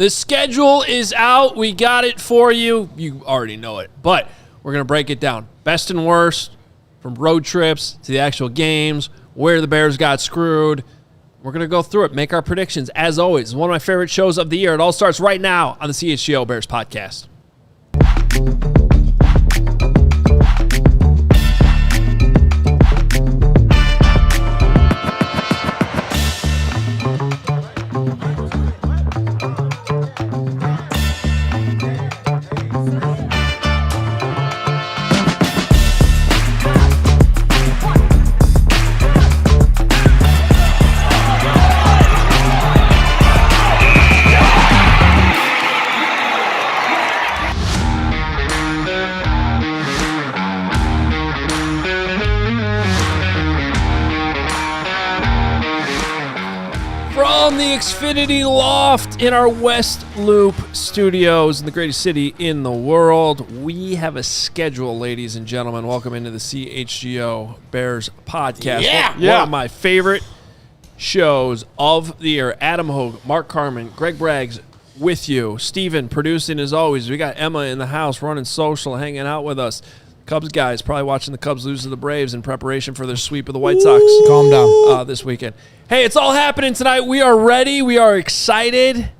The schedule is out. We got it for you. You already know it, but we're going to break it down. Best and worst, from road trips to the actual games, where the Bears got screwed. We're going to go through it, make our predictions. As always, it's one of my favorite shows of the year. It all starts right now on the CHGO Bears Podcast. From the Xfinity Loft in our West Loop studios in the greatest city in the world, we have a schedule, ladies and gentlemen. Welcome into the CHGO Bears Podcast. One of my favorite shows of the year. Adam Hoge, Mark Carman, Greg Braggs with you. Steven producing as always. We got Emma in the house running social, hanging out with us. Cubs guys probably watching the Cubs lose to the Braves in preparation for their sweep of the White Sox. Calm down. This weekend. Hey, it's all happening tonight. We are ready. We are excited.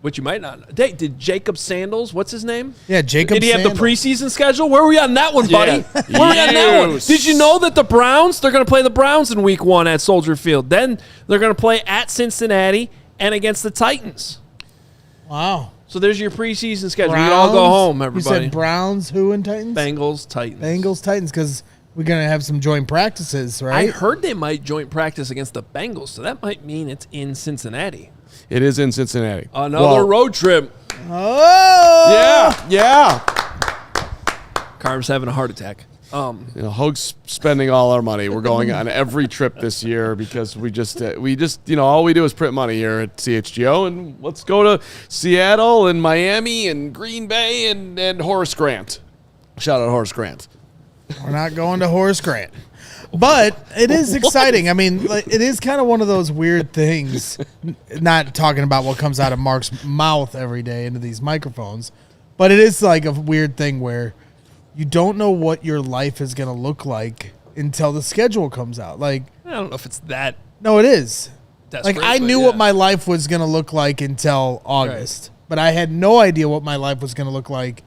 Which you might not know. Did Jacob Sandals, what's his name? Yeah, Jacob Did he Sandals. have the preseason schedule? Where were we on that one, buddy? Yeah. Where were we on that one? Did you know that the Browns, they're going to play the Browns in week 1 at Soldier Field. Then they're going to play at Cincinnati and against the Titans. Wow. So there's your preseason schedule. Browns, You all go home, everybody. You said Browns, who, and Titans? Bengals, Titans. Bengals, Titans, because we're going to have some joint practices, I right? heard they might joint practice against the Bengals, so that might mean it's in Cincinnati. It is in Cincinnati. Another road trip. Oh! Yeah. Carm's having a heart attack. Hoge's spending all our money. We're going on every trip this year because we just all we do is print money here at CHGO, and let's go to Seattle and Miami and Green Bay and Horace Grant. Shout out Horace Grant. We're not going to Horace Grant. But it is exciting. I mean, it is kind of one of those weird things, not talking about what comes out of Mark's mouth every day into these microphones, but it is like a weird thing where you don't know what your life is going to look like until the schedule comes out. Like, I don't know if it's that. no, it is. desperate. Like, I knew what my life was going to look like until August, but I had no idea what my life was going to look like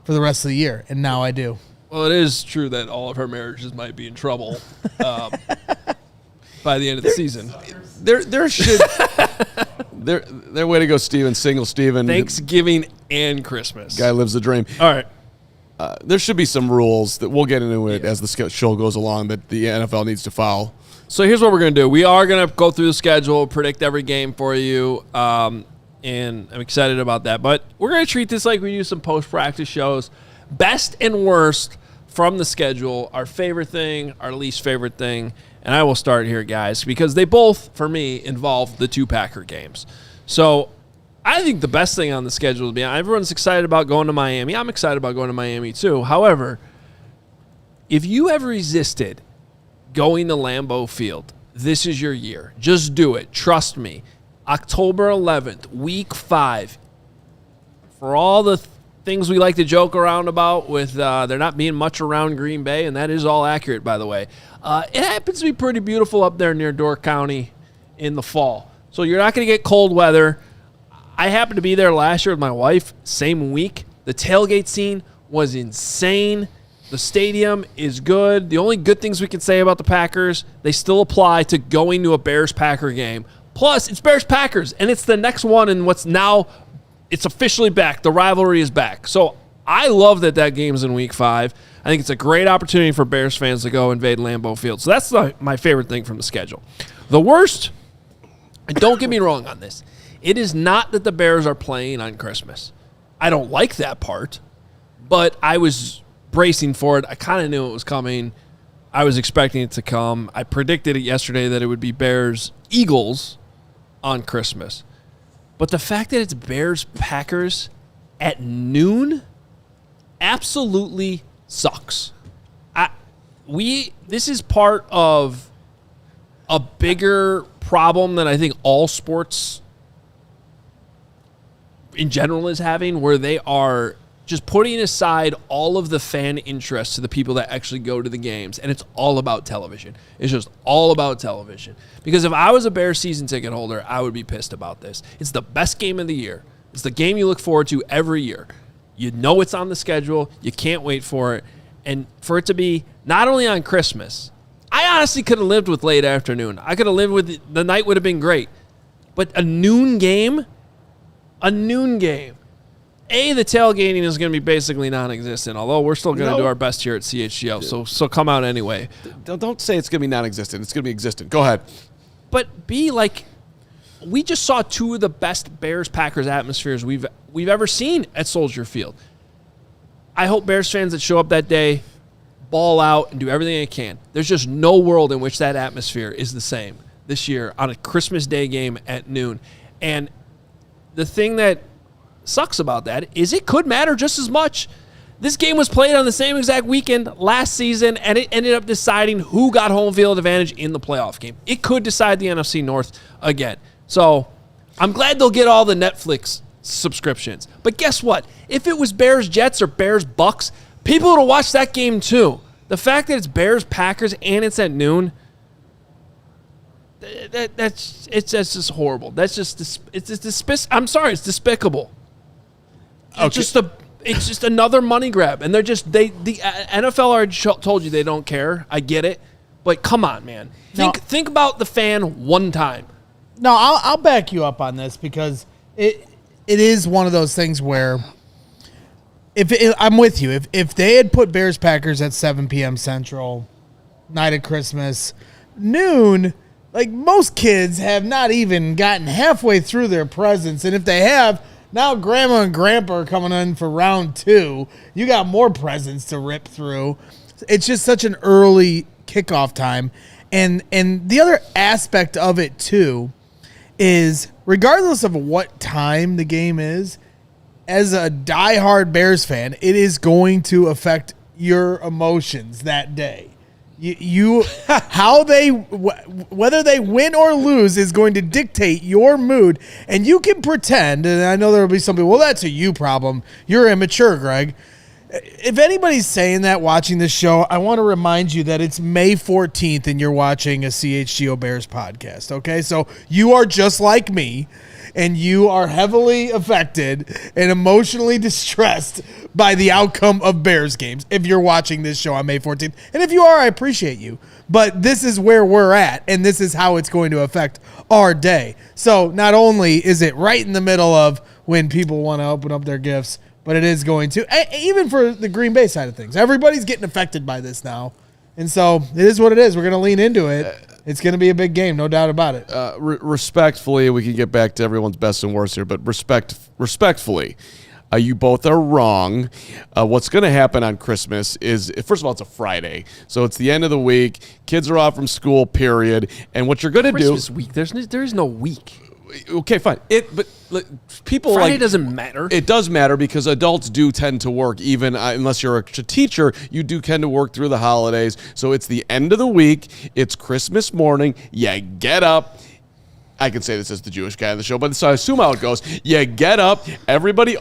for the rest of the year, and now I do. Well, it is true that all of her marriages might be in trouble by the end of the season. There should their way to go, Steven. Single Steven. Thanksgiving and Christmas. Guy lives the dream. All right. There should be some rules that we'll get into it as the show goes along that the NFL needs to follow. So here's what we're going to do. We are going to go through the schedule, predict every game for you, and I'm excited about that. But we're going to treat this like we do some post-practice shows. Best and worst from the schedule, our favorite thing, our least favorite thing. And I will start here, guys, because they both, for me, involve the 2 Packer games. So I think the best thing on the schedule will be everyone's excited about going to Miami. I'm excited about going to Miami, too. However, if you have resisted going to Lambeau Field, this is your year. Just do it. Trust me. October 11th, week 5. For all the things we like to joke around about with there not being much around Green Bay, and that is all accurate, by the way. It happens to be pretty beautiful up there near Door County in the fall. So you're not going to get cold weather. I happened to be there last year with my wife, same week. The tailgate scene was insane. The stadium is good. The only good things we can say about the Packers, they still apply to going to a Bears-Packer game. Plus, it's Bears-Packers, and it's the next one in what's now – it's officially back. The rivalry is back. So I love that game's in week 5. I think it's a great opportunity for Bears fans to go invade Lambeau Field. So that's my favorite thing from the schedule. The worst, and don't get me wrong on this, it is not that the Bears are playing on Christmas. I don't like that part, but I was bracing for it. I kind of knew it was coming. I was expecting it to come. I predicted it yesterday that it would be Bears-Eagles on Christmas. But the fact that it's Bears-Packers at noon absolutely sucks. This is part of a bigger problem that I think all sports in general is having, where they are just putting aside all of the fan interest to the people that actually go to the games, and it's all about television. It's just all about television. Because if I was a Bears season ticket holder, I would be pissed about this. It's the best game of the year. It's the game you look forward to every year. You know it's on the schedule. You can't wait for it. And for it to be not only on Christmas, I honestly could have lived with late afternoon. I could have lived with the night would have been great. But a noon game, the tailgating is going to be basically non-existent, although we're still going to do our best here at CHGO, so come out anyway. Don't say it's going to be non-existent. It's going to be existent. Go ahead. But B, like, we just saw two of the best Bears-Packers atmospheres we've ever seen at Soldier Field. I hope Bears fans that show up that day ball out and do everything they can. There's just no world in which that atmosphere is the same this year on a Christmas Day game at noon. And the thing that sucks about that is it could matter just as much. This game was played on the same exact weekend last season, and it ended up deciding who got home field advantage in the playoff game. It could decide the NFC North again. So I'm glad they'll get all the Netflix subscriptions. But guess what? If it was Bears-Jets or Bears-Bucks, people would have watched that game too. The fact that it's Bears-Packers and it's at noon, that's just horrible. That's just I'm sorry, it's despicable. Okay. It's just another money grab, and the NFL already told you they don't care. I get it, but come on, man. Think about the fan one time. No, I'll back you up on this because it is one of those things where I'm with you. If they had put Bears Packers at 7 p.m. Central, night of Christmas, noon, like most kids have not even gotten halfway through their presents, and if they have, now Grandma and Grandpa are coming in for round 2. You got more presents to rip through. It's just such an early kickoff time. And the other aspect of it, too, is regardless of what time the game is, as a diehard Bears fan, it is going to affect your emotions that day. Whether they win or lose is going to dictate your mood, and you can pretend, and I know there will be some people, well, that's a you problem. You're immature, Greg. If anybody's saying that watching this show, I want to remind you that it's May 14th and you're watching a CHGO Bears podcast, okay? So you are just like me, and you are heavily affected and emotionally distressed by the outcome of Bears games if you're watching this show on May 14th. And if you are, I appreciate you. But this is where we're at, and this is how it's going to affect our day. So not only is it right in the middle of when people want to open up their gifts, but it is going to, even for the Green Bay side of things. Everybody's getting affected by this now. And so it is what it is. We're going to lean into it. It's going to be a big game, no doubt about it. Respectfully, we can get back to everyone's best and worst here, but respectfully, you both are wrong. What's going to happen on Christmas is, first of all, it's a Friday, so it's the end of the week. Kids are off from school, period. And what you're going to do... Christmas week. There is no week. Okay, fine. But people Friday doesn't matter. It does matter because adults do tend to work, even unless you're a teacher. You do tend to work through the holidays. So it's the end of the week. It's Christmas morning. You get up. I can say this as the Jewish guy on the show, but so I assume how it goes. You get up, everybody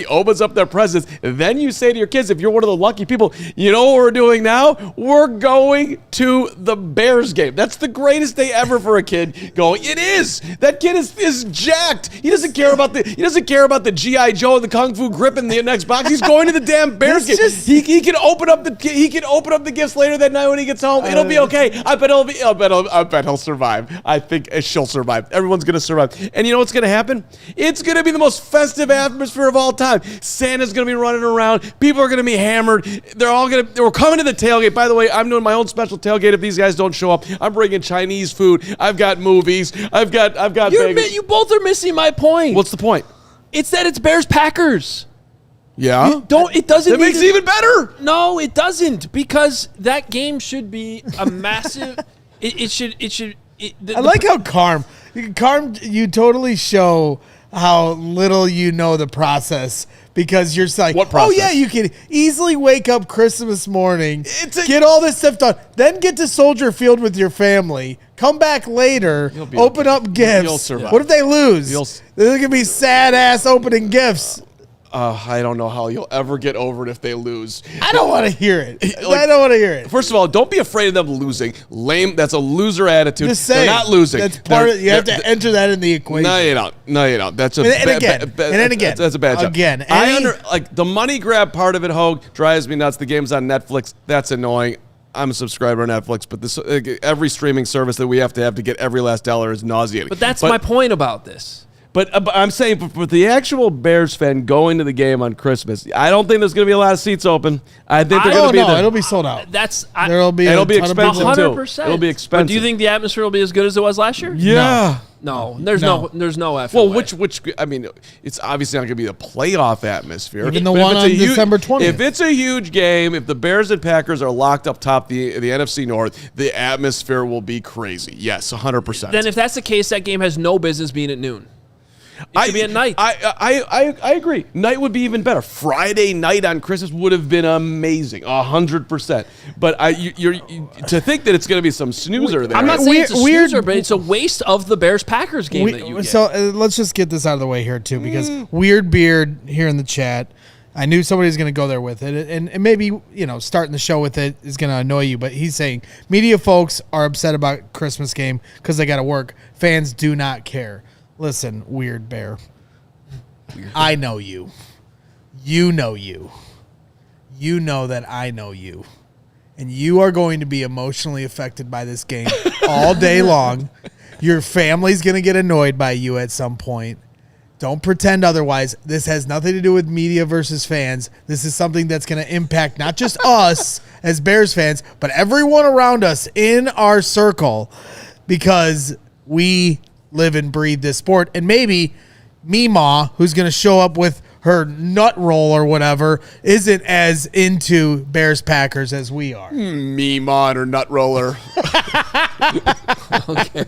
opens up their presents, then you say to your kids, if you're one of the lucky people, you know what we're doing now? We're going to the Bears game. That's the greatest day ever for a kid going. It is. That kid is jacked. He doesn't care about the G.I. Joe and the Kung Fu grip in the next box. He's going to the damn Bears game. He can open up the gifts later that night when he gets home. It'll be okay. I bet he'll survive. I think she'll survive. Everyone's going to survive. And you know what's going to happen? It's going to be the most festive atmosphere of all time. Santa's going to be running around. People are going to be hammered. We're coming to the tailgate. By the way, I'm doing my own special tailgate if these guys don't show up. I'm bringing Chinese food. I've got movies. I've got bagels. You both are missing my point. What's the point? It's that it's Bears-Packers. Yeah? It doesn't. It makes it even better. No, it doesn't, because that game should be a massive. It should. I like how Carm, you totally show how little you know the process, because you're just like, what process? Oh yeah, you can easily wake up Christmas morning, get all this stuff done, then get to Soldier Field with your family, Come back later, be open okay. up gifts. You'll survive. What if they lose? You'll- There's going to be sad-ass opening gifts. I don't know how you'll ever get over it if they lose. I don't want to hear it. Like, I don't want to hear it. First of all, don't be afraid of them losing. Lame. That's a loser attitude. Just saying. They're not losing. That's part of, you have to enter that in the equation. No, you don't. No, you don't. That's a And then again. That's a bad job. Again. Like the money grab part of it, Hoge, drives me nuts. The game's on Netflix. That's annoying. I'm a subscriber to Netflix, but this every streaming service that we have to get every last dollar is nauseating. But that's my point about this. But I'm saying for the actual Bears fan going to the game on Christmas, I don't think there's going to be a lot of seats open. I think they're going to be it'll be sold out. It'll be expensive too. 100%. It'll be expensive. But do you think the atmosphere will be as good as it was last year? Yeah. No, there's no effort. Well, which I mean, it's obviously not going to be the playoff atmosphere. Even the But if one it's on a December 20th. If it's a huge game, if the Bears and Packers are locked up top the NFC North, the atmosphere will be crazy. Yes, 100%. Then if that's the case, that game has no business being at noon. It should be at night. I agree. Night would be even better. Friday night on Christmas would have been amazing, 100%. But to think that it's going to be some snoozer there. I'm not saying it's a snoozer, but it's a waste of the Bears-Packers game that you get. So let's just get this out of the way here, too, because Weird Beard here in the chat, I knew somebody was going to go there with it, and maybe, starting the show with it is going to annoy you, but he's saying media folks are upset about Christmas game because they got to work. Fans do not care. Listen, Weird Bear. I know you. You know you. You know that I know you. And you are going to be emotionally affected by this game all day long. Your family's going to get annoyed by you at some point. Don't pretend otherwise. This has nothing to do with media versus fans. This is something that's going to impact not just us as Bears fans, but everyone around us in our circle, because we live and breathe this sport. And maybe Meemaw, who's going to show up with her nut roll or whatever, isn't as into Bears Packers as we are. Meemaw and her nut roller. Okay.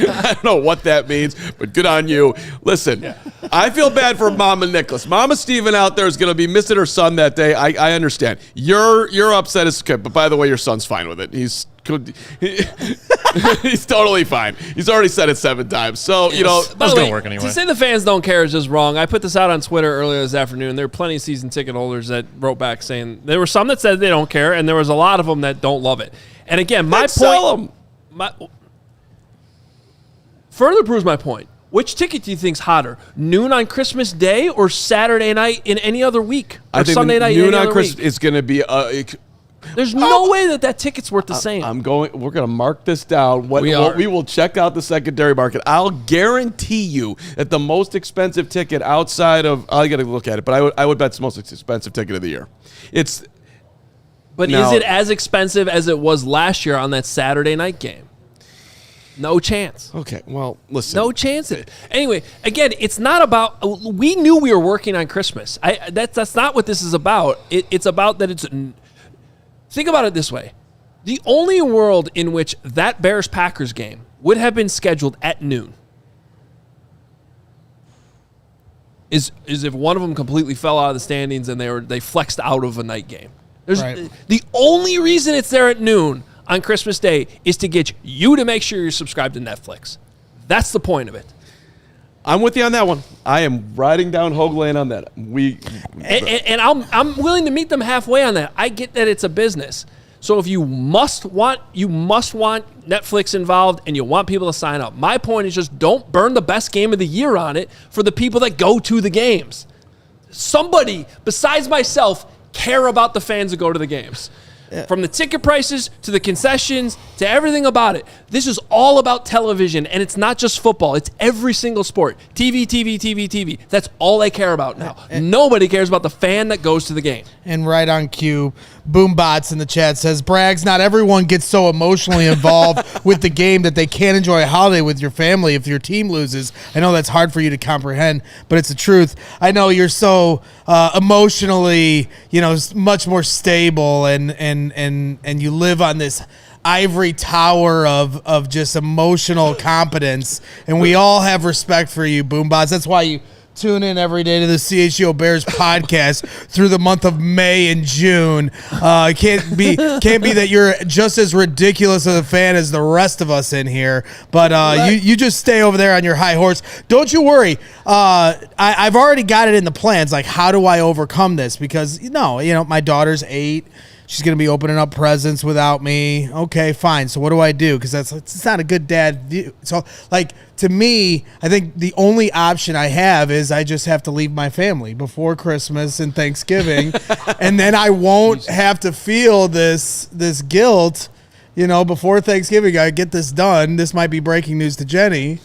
I don't know what that means, but good on you. Listen, I feel bad for Mama Nicholas. Mama Steven out there is going to be missing her son that day. I understand. You're upset as kid, but by the way, your son's fine with it. He's totally fine. He's already said it 7 times. So, That's going to work anyway. To say the fans don't care is just wrong. I put this out on Twitter earlier this afternoon. There were plenty of season ticket holders that wrote back saying there were some that said they don't care, and there was a lot of them that don't love it. And again, my point further proves my point. Which ticket do you think's hotter? Noon on Christmas Day or Saturday night in any other week? Or I think Sunday night noon in any on other Christmas week? is going to be There's no way that ticket's worth the same. We're going to mark this down. We will check out the secondary market. I'll guarantee you that the most expensive ticket outside of, I got to look at it, but I would bet it's the most expensive ticket of the year. But is it as expensive as it was last year on that Saturday night game? No chance. Okay, well, listen. No chance. Anyway, again, it's not about. We knew we were working on Christmas. That's not what this is about. It's about that it's. Think about it this way: the only world in which that Bears-Packers game would have been scheduled at noon is if one of them completely fell out of the standings and they flexed out of a night game. Right. The only reason it's there at noon on Christmas Day is to get you to make sure you're subscribed to Netflix. That's the point of it. I'm with you on that one. I am riding down Hoge Lane on that. And I'm willing to meet them halfway on that. I get that it's a business. So if you must want Netflix involved and you want people to sign up. My point is just don't burn the best game of the year on it for the people that go to the games. Somebody besides myself care about the fans that go to the games. Yeah. From the ticket prices to the concessions to everything about it. This is all about television, and it's not just football. It's every single sport. TV. That's all they care about now. Nobody cares about the fan that goes to the game. And right on cue, Boombots in the chat says, Braggs, not everyone gets so emotionally involved with the game that they can't enjoy a holiday with your family if your team loses. I know that's hard for you to comprehend, but it's the truth. I know you're so emotionally, much more stable and you live on this ivory tower of just emotional competence, and we all have respect for you, Boombots. That's why you tune in every day to the CHGO Bears podcast through the month of May and June. Can't be that you're just as ridiculous of a fan as the rest of us in here, but you just stay over there on your high horse. Don't you worry. I've already got it in the plans. Like, how do I overcome this? Because my daughter's 8. She's going to be opening up presents without me. Okay, fine. So what do I do? Because it's not a good dad view. So, to me, I think the only option I have is I just have to leave my family before Christmas and Thanksgiving, and then I won't have to feel this guilt, before Thanksgiving. I get this done. This might be breaking news to Jenny,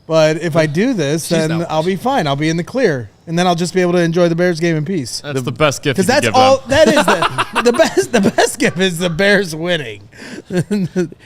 but if I do this, then I'll be fine. I'll be in the clear. And then I'll just be able to enjoy the Bears game in peace. That's the best gift you can give all. them. That is the best gift is the Bears winning.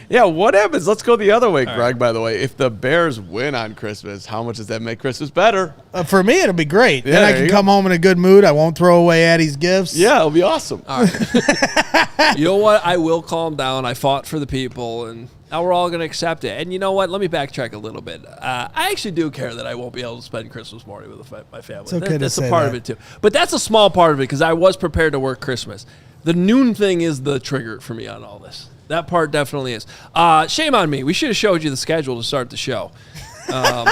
Yeah, what happens? Let's go the other way, Greg, by the way. If the Bears win on Christmas, how much does that make Christmas better? For me, it'll be great. Yeah, then I can come home in a good mood. I won't throw away Addie's gifts. Yeah, it'll be awesome. All right. You know what? I will calm down. I fought for the people, and now we're all going to accept it. And you know what? Let me backtrack a little bit. I actually do care that I won't be able to spend Christmas morning with my family. It's okay that's to a say part that. of it, too. But that's a small part of it because I was prepared to work Christmas. The noon thing is the trigger for me on all this. That part definitely is. Shame on me. We should have showed you the schedule to start the show.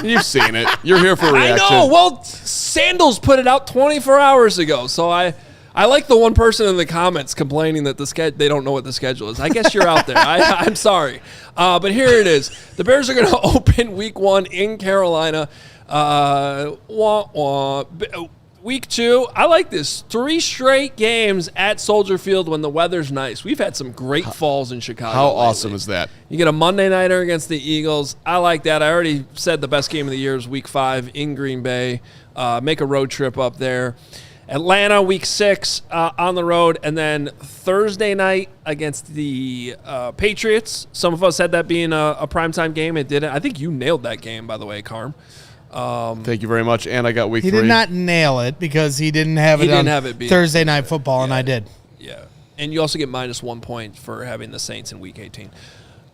You've seen it. You're here for a reaction. I know. Well, Sandals put it out 24 hours ago, so I like the one person in the comments complaining that they don't know what the schedule is. I guess you're out there. I'm sorry. But here it is. The Bears are going to open week 1 in Carolina. Week 2, I like this. 3 straight games at Soldier Field when the weather's nice. We've had some great falls in Chicago. How lately. awesome is that? You get a Monday nighter against the Eagles. I like that. I already said the best game of the year is week 5 in Green Bay. Make a road trip up there. Atlanta, week 6 on the road, and then Thursday night against the Patriots. Some of us had that being a primetime game. It didn't. I think you nailed that game, by the way, Carm. Thank you very much. And I got week 3. He did not nail it because he didn't have it on Thursday Night Football, and I did. Yeah, and you also get -1 point for having the Saints in week 18.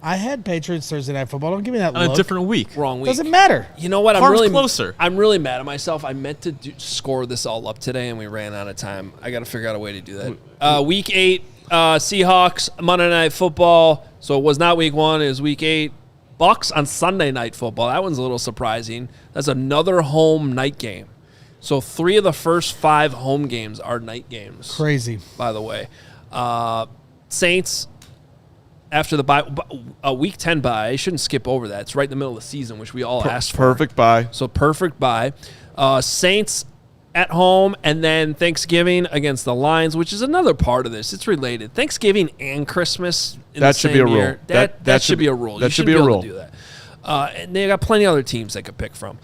I had Patriots Thursday Night Football. Don't give me that On look. a different week. Wrong week. Doesn't matter. You know what? Farm's closer. I'm really mad at myself. I meant to score this all up today, and we ran out of time. I got to figure out a way to do that. Week 8, Seahawks, Monday Night Football. So it was not week 1. It was week 8. Bucks on Sunday Night Football. That one's a little surprising. That's another home night game. So 3 of the first 5 home games are night games. Crazy. By the way. Saints, after the bye, week 10 bye, I shouldn't skip over that. It's right in the middle of the season, which we all asked for. Perfect bye. So perfect bye. Saints at home, and then Thanksgiving against the Lions, which is another part of this. It's related. Thanksgiving and Christmas in That the should same be a year. rule. That should be a rule. That You should be be a able rule. to do that. And they got plenty of other teams they could pick from.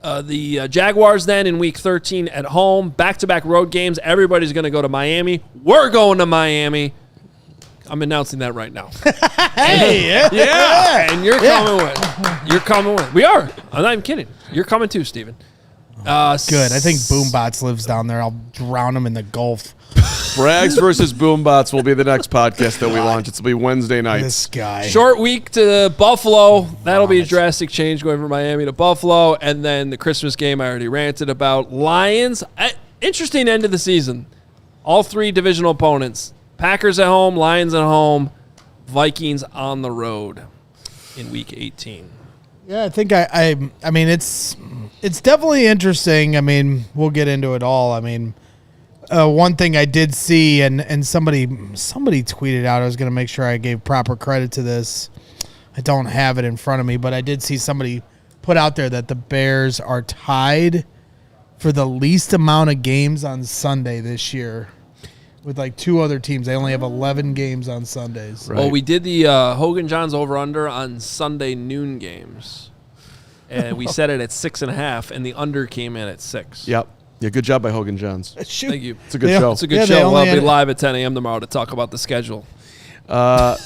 The Jaguars then in week 13 at home. Back-to-back road games. Everybody's going to go to Miami. We're going to Miami. I'm announcing that right now. Hey, Yeah. And you're coming with. You're coming with. We are. I'm not even kidding. You're coming too, Steven. Good. I think Boombots lives down there. I'll drown him in the Gulf. Brags versus Boombots will be the next podcast that we launch. It'll be Wednesday nights. This guy. Short week to Buffalo. That'll be a drastic change going from Miami to Buffalo. And then the Christmas game I already ranted about. Lions. Interesting end of the season. All 3 divisional opponents. Packers at home, Lions at home, Vikings on the road in week 18. Yeah, I think I mean, it's definitely interesting. I mean, we'll get into it all. I mean, one thing I did see, and somebody tweeted out, I was going to make sure I gave proper credit to this. I don't have it in front of me, but I did see somebody put out there that the Bears are tied for the least amount of games on Sunday this year with like 2 other teams. They only have 11 games on Sundays. Right. Well, we did the Hogan Johns over-under on Sunday noon games. And we set it at 6.5, and the under came in at 6. Yep. Yeah, good job by Hogan Johns. Shoot. Thank you. It's a good show. It's a good Yeah, they show. only We'll be had- live at 10 a.m. tomorrow to talk about the schedule. Yeah,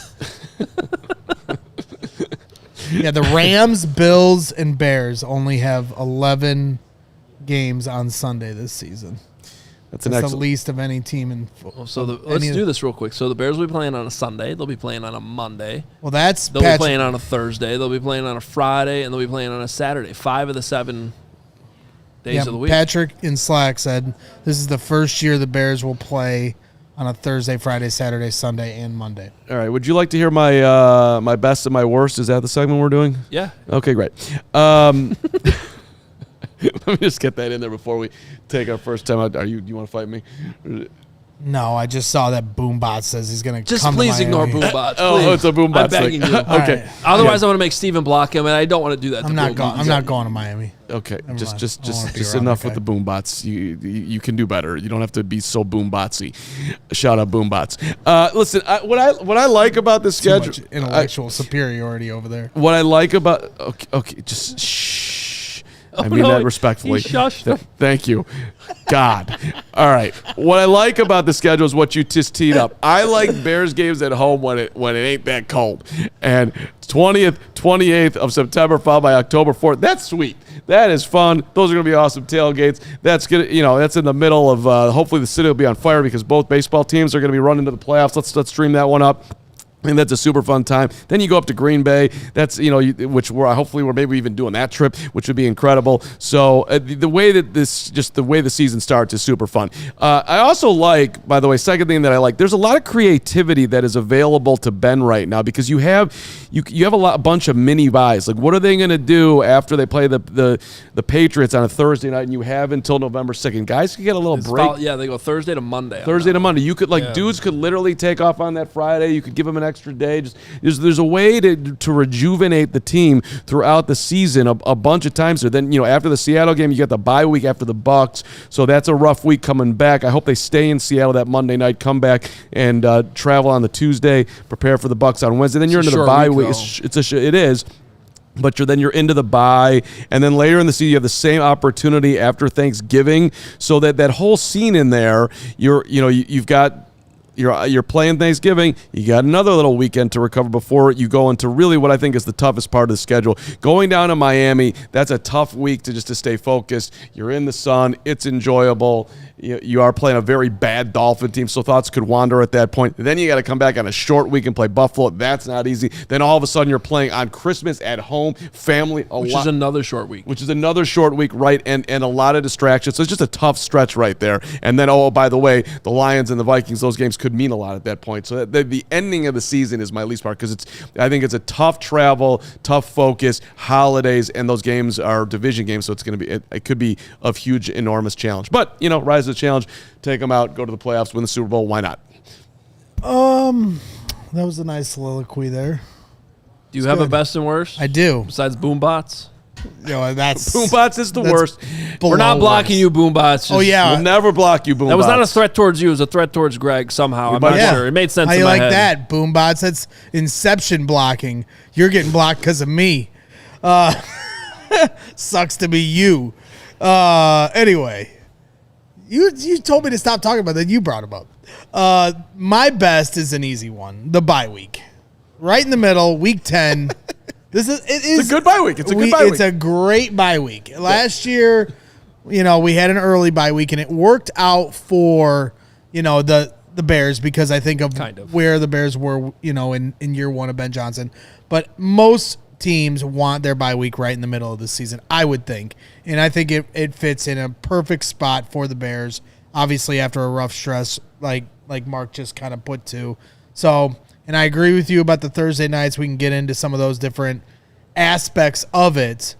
the Rams, Bills, and Bears only have 11 games on Sunday this season. That's an That's the excellent. least of any team in football. So let's do this real quick. So the Bears will be playing on a Sunday. They'll be playing on a Monday. Well, that's They'll be playing on a Thursday. They'll be playing on a Friday, and they'll be playing on a Saturday. 5 of the 7 days of the week. Patrick in Slack said this is the first year the Bears will play on a Thursday, Friday, Saturday, Sunday, and Monday. All right. Would you like to hear my my best and my worst? Is that the segment we're doing? Yeah. Okay, great. Let me just get that in there before we take our first time out. Do you want to fight me? No, I just saw that Boombot says he's going to Just come please to ignore Miami. Boombot. Oh, it's a Boombot I'm begging thing. you. Okay. Right. Otherwise, I'm going to make Steven block him, and I don't want to do that. I'm to not Boombot. going. I'm not going to Miami. Okay, Never just mind. I don't wanna be just around enough that with the boombots. You can do better. You don't have to be so boombotsy. Shout out boombots. Listen, what I like about the Too schedule, much intellectual superiority over there. what I like about okay, just shh. I mean no, that respectfully. he shushed him. Thank you, God. All right. What I like about the schedule is what you just teed up. I like Bears games at home when it ain't that cold. And 20th, 28th of September, followed by October 4th. That's sweet. That is fun. Those are going to be awesome tailgates. That's gonna, that's in the middle of. Hopefully, the city will be on fire because both baseball teams are going to be running to the playoffs. Let's stream that one up. And that's a super fun time. Then you go up to Green Bay. That's which hopefully we're maybe even doing that trip, which would be incredible. So the way that the way the season starts is super fun. I also like, by the way, second thing that I like, there's a lot of creativity that is available to Ben right now because you have a bunch of mini buys. Like what are they going to do after they play the Patriots on a Thursday night and you have until November 2nd? Guys can get a little break. They go Thursday to Monday. Thursday to Monday. You could dudes could literally take off on that Friday. You could give them an extra day. Just there's a way to rejuvenate the team throughout the season a bunch of times. There. Then after the Seattle game, you got the bye week after the Bucs, so that's a rough week coming back. I hope they stay in Seattle that Monday night, come back and travel on the Tuesday, prepare for the Bucs on Wednesday. Then you're into the bye week. It is. But you're into the bye, and then later in the season you have the same opportunity after Thanksgiving. So that whole scene in there, you've got. You're playing Thanksgiving. You got another little weekend to recover before you go into really what I think is the toughest part of the schedule. Going down to Miami, that's a tough week to stay focused. You're in the sun. It's enjoyable. You are playing a very bad Dolphin team, so thoughts could wander at that point. Then you got to come back on a short week and play Buffalo. That's not easy. Then all of a sudden you're playing on Christmas at home, family. Which is another short week. Right, and a lot of distractions. So it's just a tough stretch right there. And then, by the way, the Lions and the Vikings, those games could mean a lot at that point. So the ending of the season is my least part because I think it's a tough travel, tough focus, holidays, and those games are division games, so it's going to be it could be a huge, enormous challenge. But rise to the challenge, take them out, go to the playoffs, win the Super Bowl. Why not? That was a nice soliloquy there. Do you have a best and worst? I do. Besides Boombots? That's Boombots is the worst. We're not blocking you, Boombots. yeah. We'll never block you, Boombots. That was not a threat towards you. It was a threat towards Greg somehow. I'm not sure. It made sense How in you my like head. that, Boombots? That's Inception blocking. You're getting blocked because of me. Sucks to be you. Anyway, you told me to stop talking about that. You brought him up. My best is an easy one. The bye week. Right in the middle, week 10. It's a good bye week. It's a great bye week. Last year, we had an early bye week, and it worked out for, the Bears because I think of where the Bears were, in year one of Ben Johnson. But most teams want their bye week right in the middle of the season, I would think. And I think it fits in a perfect spot for the Bears, obviously after a rough stress like Mark just kind of put to. So... And I agree with you about the Thursday nights. We can get into some of those different aspects of it.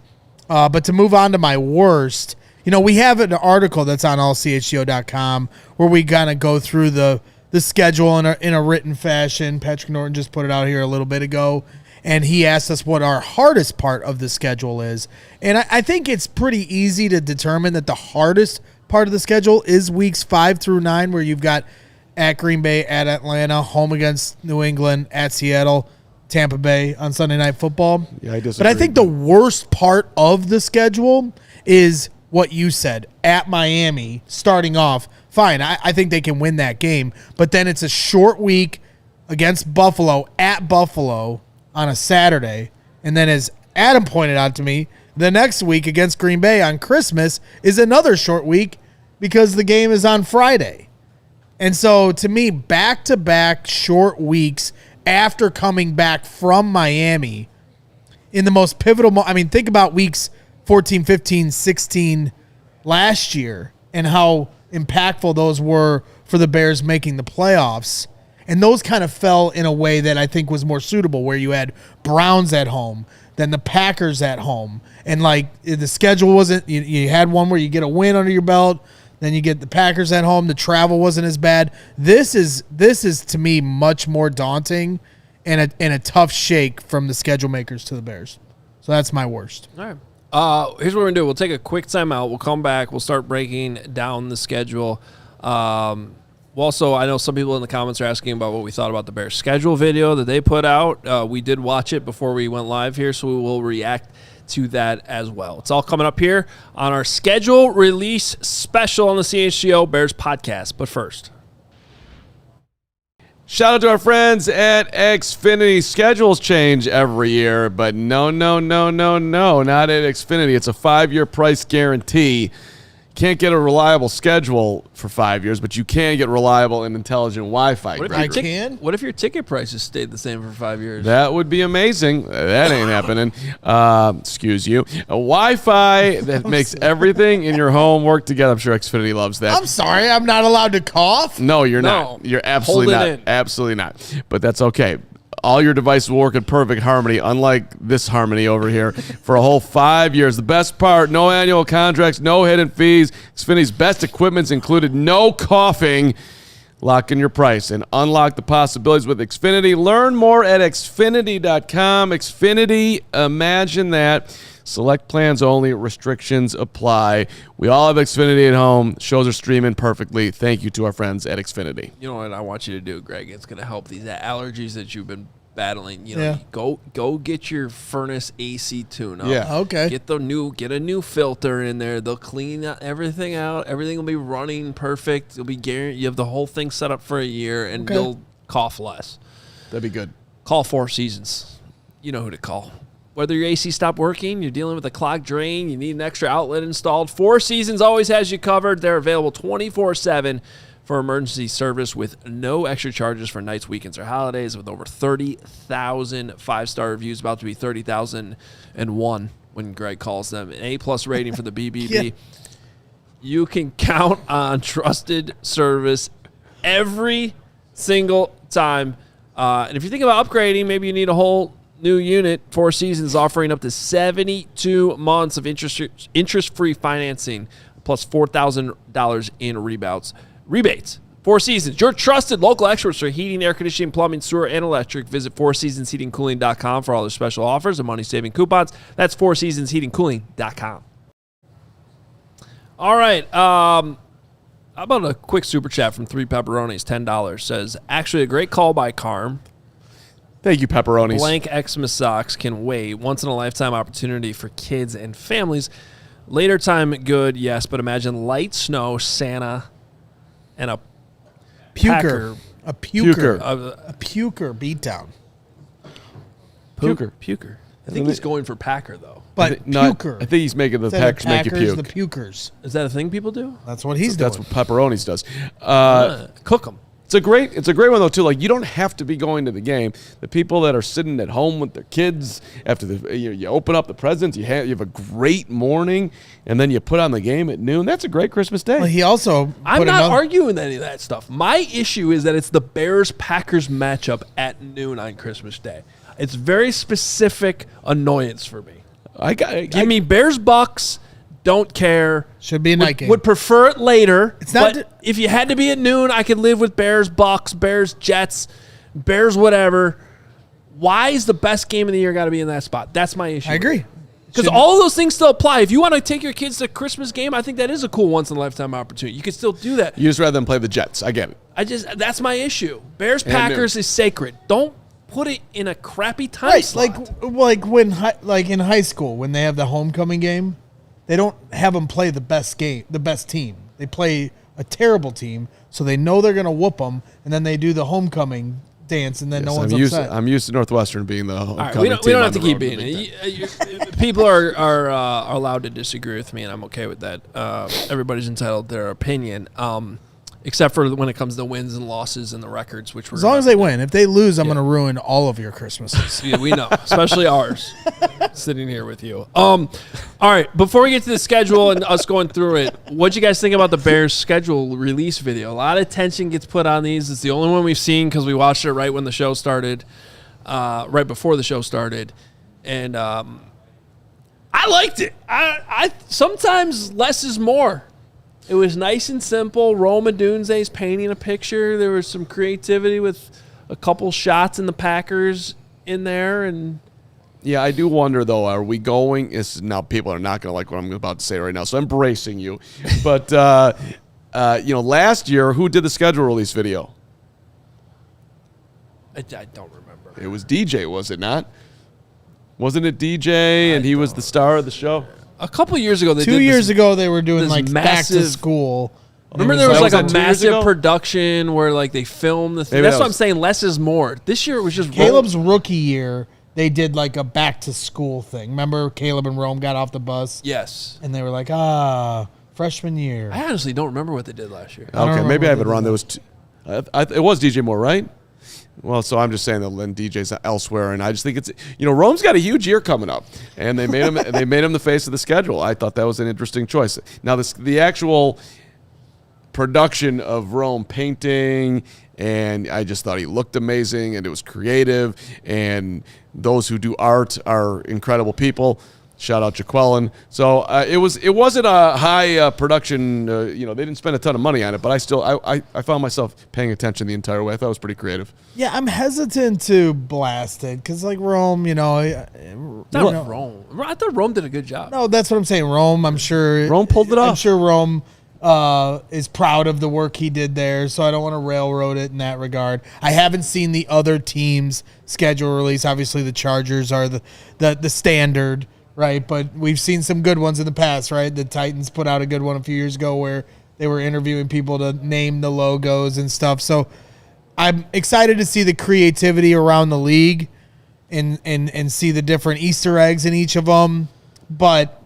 But to move on to my worst, we have an article that's on ALLCHGO.com where we kind of go through the schedule in a written fashion. Patrick Norton just put it out here a little bit ago. And he asked us what our hardest part of the schedule is. And I think it's pretty easy to determine that the hardest part of the schedule is weeks 5 through 9, where you've got at Green Bay, at Atlanta, home against New England, at Seattle, Tampa Bay on Sunday Night Football. Yeah, I disagree. But I think the worst part of the schedule is what you said, at Miami, starting off. Fine, I think they can win that game. But then it's a short week against Buffalo, at Buffalo on a Saturday. And then as Adam pointed out to me, the next week against Green Bay on Christmas is another short week because the game is on Friday. And so, to me, back-to-back short weeks after coming back from Miami in the most pivotal think about weeks 14, 15, 16, last year and how impactful those were for the Bears making the playoffs. And those kind of fell in a way that I think was more suitable, where you had Browns at home, then the Packers at home. And, like, the schedule wasn't – you had one where you get a win under your belt, then you get the Packers at home. The travel wasn't as bad. This is to me, much more daunting and a tough shake from the schedule makers to the Bears. So that's my worst. All right. Here's what we're going to do. We'll take a quick timeout. We'll come back. We'll start breaking down the schedule. Also, I know some people in the comments are asking about what we thought about the Bears schedule video that they put out. We did watch it before we went live here, so we will react to that as well. It's all coming up here on our schedule release special on the CHGO Bears Podcast. But first, shout out to our friends at Xfinity. Schedules change every year, but no, not at Xfinity. It's a 5-year price guarantee. Can't get a reliable schedule for 5 years, but you can get reliable and intelligent Wi-Fi. What if your ticket prices stayed the same for 5 years? That would be amazing. That ain't happening. Excuse you. A Wi-Fi that makes everything in your home work together. I'm sure Xfinity loves that. I'm sorry, I'm not allowed to cough? No, you're not. You're absolutely not. Absolutely not. But that's okay. All your devices will work in perfect harmony, unlike this harmony over here, for a whole 5 years. The best part, no annual contracts, no hidden fees. Xfinity's best equipment's included, no coughing. Lock in your price and unlock the possibilities with Xfinity. Learn more at Xfinity.com. Xfinity, imagine that. Select plans only. Restrictions apply. We all have Xfinity at home. Shows are streaming perfectly. Thank you to our friends at Xfinity. You know what I want you to do, Greg? It's going to help these allergies that you've been battling. You know, go get your furnace AC tune-up. Yeah. Okay. Get a new filter in there. They'll clean everything out. Everything will be running perfect. You'll be guaranteed. You have the whole thing set up for a year, and you'll cough less. That'd be good. Call Four Seasons. You know who to call. Whether your AC stopped working, you're dealing with a clogged drain, you need an extra outlet installed, Four Seasons always has you covered. They're available 24/7 for emergency service with no extra charges for nights, weekends, or holidays. With over 30,000 5-star reviews, about to be 30,001 when Greg calls them. An A+ rating for the BBB. Yeah. You can count on trusted service every single time. And if you think about upgrading, maybe you need a whole new unit. Four Seasons offering up to 72 months of interest-free financing, plus $4,000 in rebates. Four Seasons, your trusted local experts for heating, air conditioning, plumbing, sewer, and electric. Visit fourseasonsheatingcooling.com for all their special offers and money-saving coupons. That's fourseasonsheatingcooling.com. All right. How about a quick super chat from 3 Pepperonis, $10. Says, actually a great call by Carm. Thank you, Pepperonis. Blank Xmas socks can wait. Once-in-a-lifetime opportunity for kids and families. Later time, good, yes, but imagine light snow, Santa, and a puker. A puker. A puker beatdown. Puker. I think he's going for Packer, though. But puker. I think he's making the Packers make you puke. The pukers. Is that a thing people do? That's what he's doing. That's what Pepperonis does. Cook them. It's a great one though too. Like, you don't have to be going to the game. The people that are sitting at home with their kids after you open up the presents, you have a great morning, and then you put on the game at noon. That's a great Christmas day. Well, he also. I'm not arguing any of that stuff. My issue is that it's the Bears-Packers matchup at noon on Christmas Day. It's very specific annoyance for me. Give me Bears-Bucks. Don't care. Should be a night game. Would prefer it later. It's not. But if you had to be at noon, I could live with Bears, Bucks, Bears, Jets, Bears, whatever. Why is the best game of the year got to be in that spot? That's my issue. I agree. Because all of those things still apply. If you want to take your kids to a Christmas game, I think that is a cool once-in-a-lifetime opportunity. You can still do that. You just rather them play the Jets. I get it. That's my issue. Bears-Packers is sacred. Don't put it in a crappy time slot. Like when in high school when they have the homecoming game. They don't have them play the best team. They play a terrible team, so they know they're going to whoop them, and then they do the homecoming dance, and then no one's upset. I'm used to Northwestern being the homecoming team. We don't have to keep being it. People are allowed to disagree with me, and I'm okay with that. Everybody's entitled to their opinion. except for when it comes to wins and losses and the records, which we're As long as they win. If they lose, I'm going to ruin all of your Christmases. Yeah, we know, especially ours, sitting here with you. All right, before we get to the schedule and us going through it, what'd you guys think about the Bears schedule release video? A lot of attention gets put on these. It's the only one we've seen because we watched it right when the show started, right before the show started, and I liked it. I sometimes less is more. It was nice and simple. Rome Odunze's painting a picture. There was some creativity with a couple shots in the Packers in there, and yeah, I do wonder though. Are we going? Now people are not going to like what I'm about to say right now, so I'm bracing you. But last year, who did the schedule release video? I don't remember. It was DJ, was it not? Wasn't it DJ? And he was the star of the show. A couple years ago, they did 2 years ago, they were doing this like back to school. Remember, there was That like was a 2 years massive ago? production where like they filmed the thing. Maybe That's that what I'm was- saying. Less is more. This year it was just Caleb's rookie year, they did like a back to school thing. Remember, Caleb and Rome got off the bus, Yes. and they were like, freshman year. I honestly don't remember what they did last year. don't Okay, maybe remember I have it what they wrong. did. There was it was DJ Moore, right? Well, so I'm just saying that Lynn DJ's elsewhere, and I just think it's Rome's got a huge year coming up, and they made him the face of the schedule. I thought that was an interesting choice. Now the actual production of Rome painting, and I just thought he looked amazing, and it was creative, and those who do art are incredible people. Shout out Jaqueline. So it wasn't a high production. They didn't spend a ton of money on it, but I found myself paying attention the entire way. I thought it was pretty creative. Yeah, I'm hesitant to blast it because like Rome, Not Rome. I thought Rome did a good job. No, that's what I'm saying. Rome, I'm sure Rome pulled it off. I'm sure Rome is proud of the work he did there, so I don't want to railroad it in that regard. I haven't seen the other teams' schedule release. Obviously, the Chargers are the standard, right? But we've seen some good ones in the past, right? The Titans put out a good one a few years ago where they were interviewing people to name the logos and stuff. So I'm excited to see the creativity around the league and see the different Easter eggs in each of them. But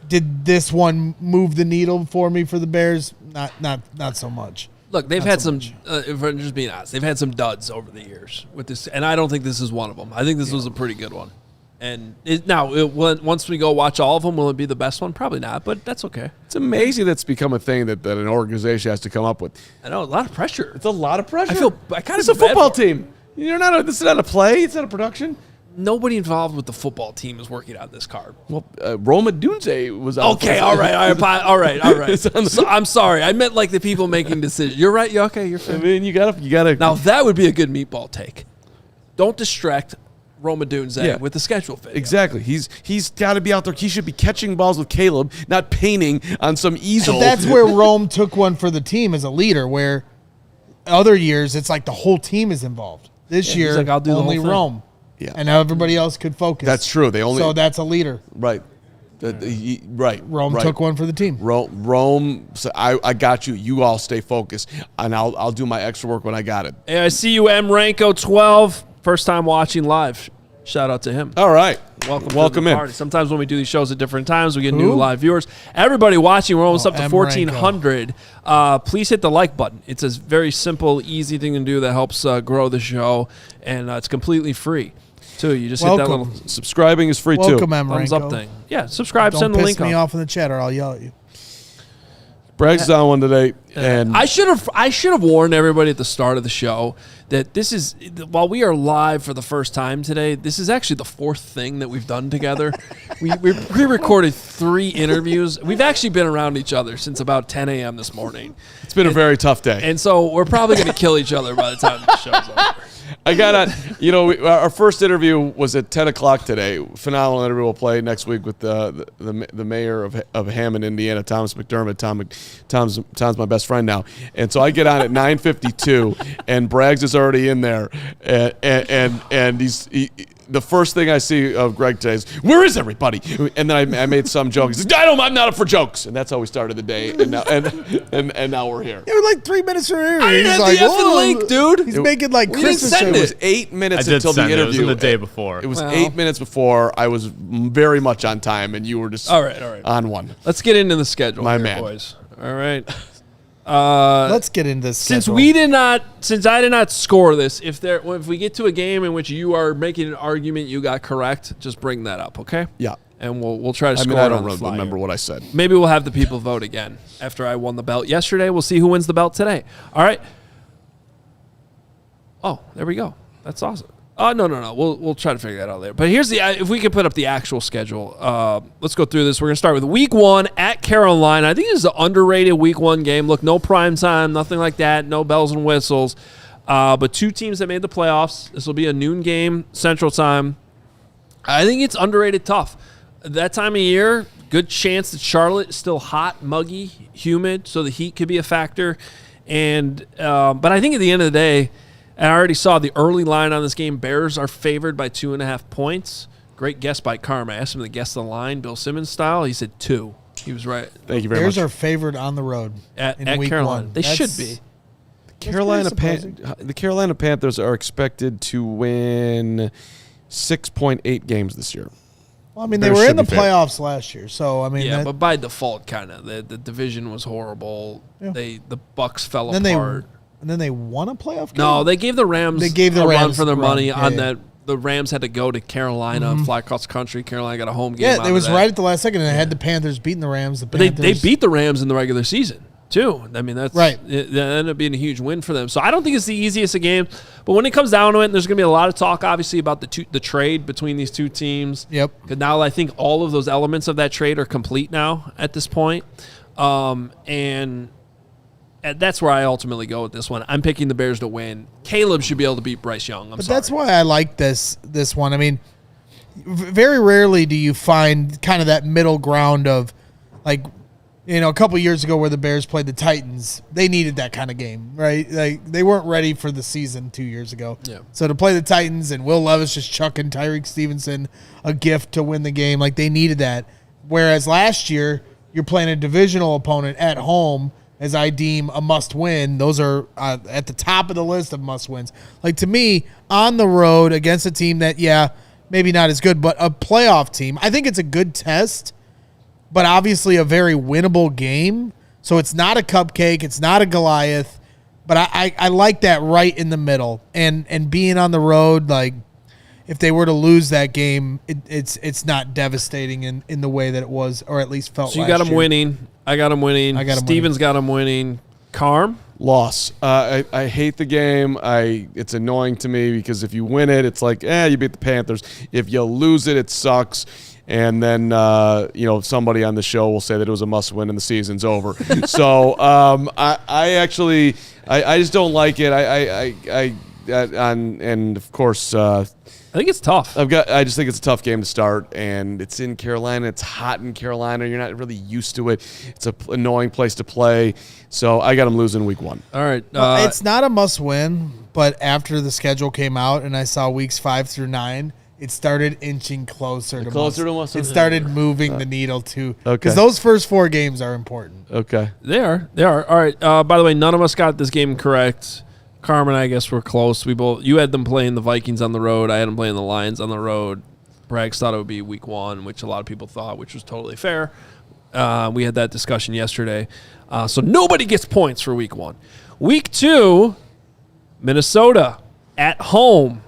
did this one move the needle for me for the Bears? Not so much. Look, they've had some. If I'm just being honest, they've had some duds over the years with this, and I don't think this is one of them. I think this was a pretty good one. And once we go watch all of them, will it be the best one? Probably not, but that's okay. It's amazing that's become a thing that an organization has to come up with. I know, a lot of pressure. It's a lot of pressure. I kind of It's a football team. This is not a play. It's not a production. Nobody involved with the football team is working on this card. Well, Rome Odunze was out. Okay, all right. So, I'm sorry. I meant like the people making decisions. You're right. You're okay. You're I fair. mean, you gotta. Now that would be a good meatball take. Don't distract Rome Odunze with the schedule video. Exactly. He's got to be out there. He should be catching balls with Caleb, not painting on some easel. And that's where Rome took one for the team as a leader, where other years it's like the whole team is involved. This year, like, I'll do the only whole thing. Rome. Yeah. And everybody else could focus. That's true. So that's a leader. right. Right. Rome right. took one for the team. Rome. So I got you. You all stay focused, and I'll do my extra work when I got it. Hey, I see you, M. Ranko 12. First time watching live. Shout out to him. All right. Welcome in. Party. Sometimes when we do these shows at different times, we get new live viewers. Everybody watching, we're almost up to M. 1,400. Please hit the like button. It's a very simple, easy thing to do that helps grow the show, and it's completely free. Too, you just hit that little Subscribing is free Welcome, too. M. thumbs Ranko. up thing. Yeah, subscribe. Don't send the piss link me on. off in the chat or I'll yell at you. Bragg's on one today, and I should have warned everybody at the start of the show that this is, while we are live for the first time today, this is actually the fourth thing that we've done together. we pre-recorded 3 interviews. We've actually been around each other since about 10 a.m. this morning. it's been a very tough day. And so we're probably going to kill each other by the time the show's over. I got on. Our first interview was at 10 o'clock today. Phenomenal interview. We'll play next week with the mayor of Hammond, Indiana, Thomas McDermott. Tom's my best friend now, and so I get on at 9:52, and Braggs is already in there, and the first thing I see of Greg today is, where is everybody? And then I made some joke. He says, I'm not up for jokes, and that's how we started the day. And now and now we're here. It was like 3 minutes from here. I didn't have the effing link, dude. He's making like We didn't Christmas send shows. It was 8 minutes I did until the send it. interview. It was the day before. It was Well. 8 minutes before. I was very much on time, and you were just All right. on one. Let's get into the schedule My here, man. boys. All right. Let's get into this. Since I did not score this, if we get to a game in which you are making an argument you got correct, just bring that up, okay? Yeah. And we'll try to score. I don't remember what I said. Maybe we'll have the people vote again after I won the belt yesterday. We'll see who wins the belt today. All right. Oh, there we go. That's awesome. Oh, no. We'll try to figure that out later. But here's if we could put up the actual schedule. Let's go through this. We're going to start with week 1 at Carolina. I think this is an underrated week 1 game. Look, no prime time, nothing like that, no bells and whistles. But 2 teams that made the playoffs. This will be a noon game, Central Time. I think it's underrated tough. That time of year, good chance that Charlotte is still hot, muggy, humid, so the heat could be a factor. And but I think at the end of the day, and I already saw the early line on this game. Bears are favored by 2.5 points. Great guess by Carman. I asked him to guess the line, Bill Simmons style. He said 2. He was right. Thank you very Bears much. are favored on the road At week Carolina. 1. They should be. The Carolina Panthers are expected to win 6.8 games this year. Well, I mean, Bears they were in the should be playoffs last year, so I mean, Yeah, but by default, kind of. The division was horrible. Yeah. The Bucks fell then apart. then they won a playoff game. No, they gave the Rams a run Rams for their run. money Yeah, on yeah. that. The Rams had to go to Carolina and fly across the country. Carolina got a home game. Yeah, out it of was that. right at the last second, and it had the Panthers beating the Rams. But they beat the Rams in the regular season, too. I mean, that's Right. That ended up being a huge win for them. So I don't think it's the easiest of games. But when it comes down to it, there's going to be a lot of talk, obviously, about the trade between these 2 teams. Yep. Because now I think all of those elements of that trade are complete now at this point. And that's where I ultimately go with this one. I'm picking the Bears to win. Caleb should be able to beat Bryce Young. But that's why I like this one. I mean, very rarely do you find kind of that middle ground of, like, a couple years ago where the Bears played the Titans. They needed that kind of game, right? Like, they weren't ready for the season 2 years ago. Yeah. So to play the Titans and Will Levis just chucking Tyreek Stevenson a gift to win the game, like, they needed that. Whereas last year, you're playing a divisional opponent at home, as I deem a must-win. Those are at the top of the list of must-wins. Like, to me, on the road against a team that, maybe not as good, but a playoff team, I think it's a good test, but obviously a very winnable game. So it's not a cupcake. It's not a Goliath. But I like that right in the middle. And being on the road, like, if they were to lose that game, it's not devastating in the way that it was, or at least felt. So you got them winning. I got them winning. Steven's got them winning. Carm? Loss. I hate the game. It's annoying to me because if you win it, it's like, you beat the Panthers. If you lose it, it sucks. And then, somebody on the show will say that it was a must-win and the season's over. So I just don't like it. And of course, I think it's tough. I just think it's a tough game to start, and it's in Carolina. It's hot in Carolina. You're not really used to it. It's an annoying place to play. So I got them losing week 1. All right. It's not a must-win, but after the schedule came out and I saw weeks 5 through 9, it started inching closer to must. It started moving the needle too. Okay. Because those first 4 games are important. Okay. They are. All right. By the way, none of us got this game correct. Carmen, I guess we're close. You had them playing the Vikings on the road. I had them playing the Lions on the road. Braggs thought it would be week 1, which a lot of people thought, which was totally fair. We had that discussion yesterday. So nobody gets points for week 1. Week 2, Minnesota at home.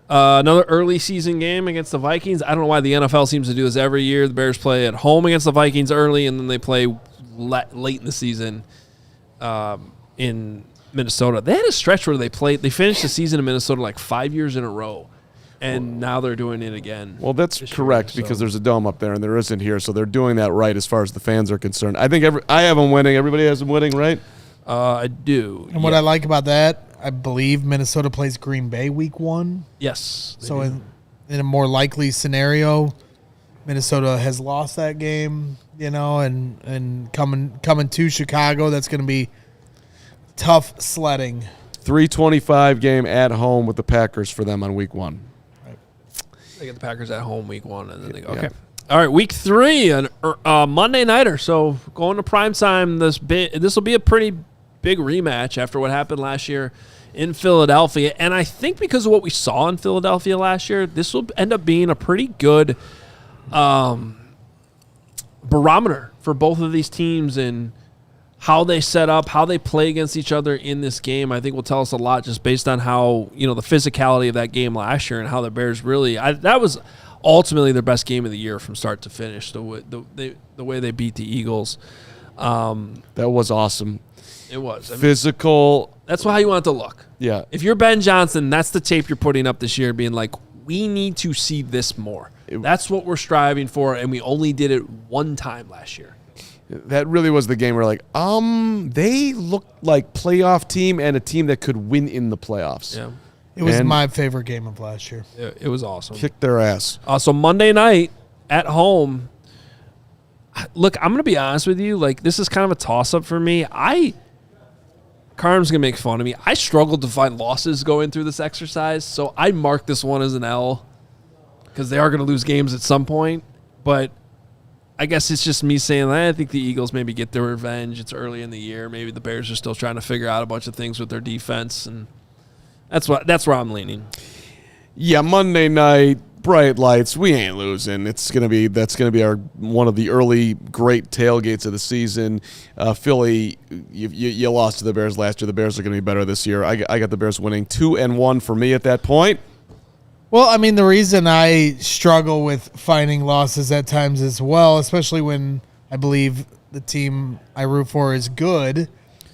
Another early season game against the Vikings. I don't know why the NFL seems to do this every year. The Bears play at home against the Vikings early, and then they play late in the season in Minnesota. They had a stretch where they finished the season in Minnesota like 5 years in a row, and now they're doing it again. Well, that's correct because there's a dome up there and there isn't here, so they're doing that right as far as the fans are concerned. I think I have them winning. Everybody has them winning, right? I do. And what I like about that, I believe Minnesota plays Green Bay week 1. Yes. So in a more likely scenario, Minnesota has lost that game, and coming to Chicago, that's going to be tough sledding. 325 game at home with the Packers for them on week 1. Right. They get the Packers at home week 1, and then they go, okay. All right, week 3, a Monday nighter. So going to primetime, this will be a pretty big rematch after what happened last year in Philadelphia. And I think because of what we saw in Philadelphia last year, this will end up being a pretty good barometer for both of these teams and how they set up, how they play against each other in this game, I think will tell us a lot just based on how, the physicality of that game last year and how the Bears really, that was ultimately their best game of the year from start to finish, the way they beat the Eagles. That was awesome. It was. Physical. That's how you want it to look. Yeah. If you're Ben Johnson, that's the tape you're putting up this year, being like, we need to see this more. That's what we're striving for, and we only did it one time last year. That really was the game where they looked like playoff team and a team that could win in the playoffs. Yeah. It was my favorite game of last year. It was awesome. Kicked their ass. So Monday night at home, look, I'm going to be honest with you. This is kind of a toss-up for me. Carm's going to make fun of me. I struggled to find losses going through this exercise, so I marked this one as an L because they are going to lose games at some point. But I guess it's just me saying that I think the Eagles maybe get their revenge. It's early in the year. Maybe the Bears are still trying to figure out a bunch of things with their defense, and that's where I'm leaning. Yeah, Monday night, bright lights. We ain't losing. That's gonna be our one of the early great tailgates of the season. Philly, you lost to the Bears last year. The Bears are gonna be better this year. I got the Bears winning 2-1 for me at that point. Well, I mean, the reason I struggle with finding losses at times as well, especially when I believe the team I root for is good,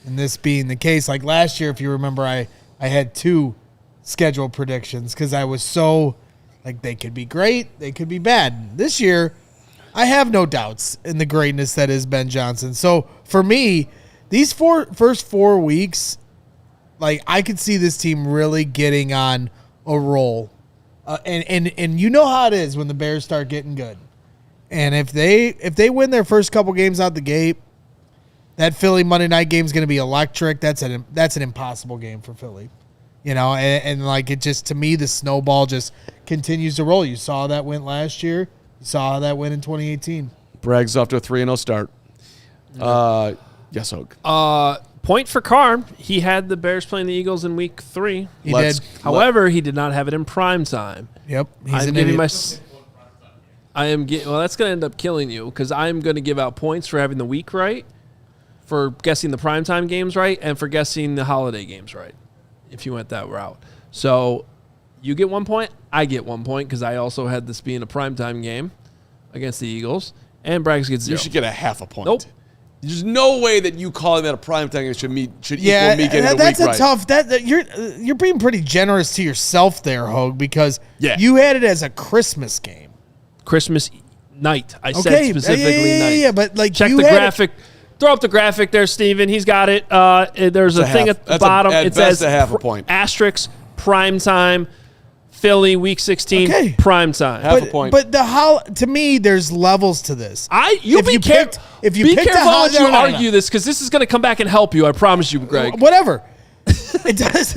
and this being the case, like last year, if you remember, I had 2 schedule predictions because I was so like they could be great, they could be bad. This year, I have no doubts in the greatness that is Ben Johnson. So for me, these first 4 weeks, I could see this team really getting on a roll. And you know how it is when the Bears start getting good. And if they win their first couple games out the gate, that Philly Monday night game is going to be electric. That's an impossible game for Philly. And it just, to me, the snowball just continues to roll. You saw that went last year. You saw how that went in 2018. Bragg's off to a 3-0 start. Yes, Hoge. Point for Carm. He had the Bears playing the Eagles in week 3. He did. However, he did not have it in prime time. Yep. Well, that's going to end up killing you because I'm going to give out points for having the week right, for guessing the primetime games right, and for guessing the holiday games right, if you went that route. So you get 1 point, I get 1 point because I also had this being a primetime game against the Eagles, and Braggs gets 0. You should get a half a point. Nope. There's no way that you calling that a primetime game should equal me getting a week that's right. tough. You're being pretty generous to yourself there, Hoge, because you had it as a Christmas game. Christmas night. I said specifically night. Yeah, but check the graphic. Throw up the graphic there, Steven. He's got it. There's a thing at the bottom. It says a half a point. Asterisk prime time. Philly week 16 prime time. Half a point. But to me, there's levels to this. Be careful how much you argue this because this is going to come back and help you. I promise you, Greg. Whatever. It does.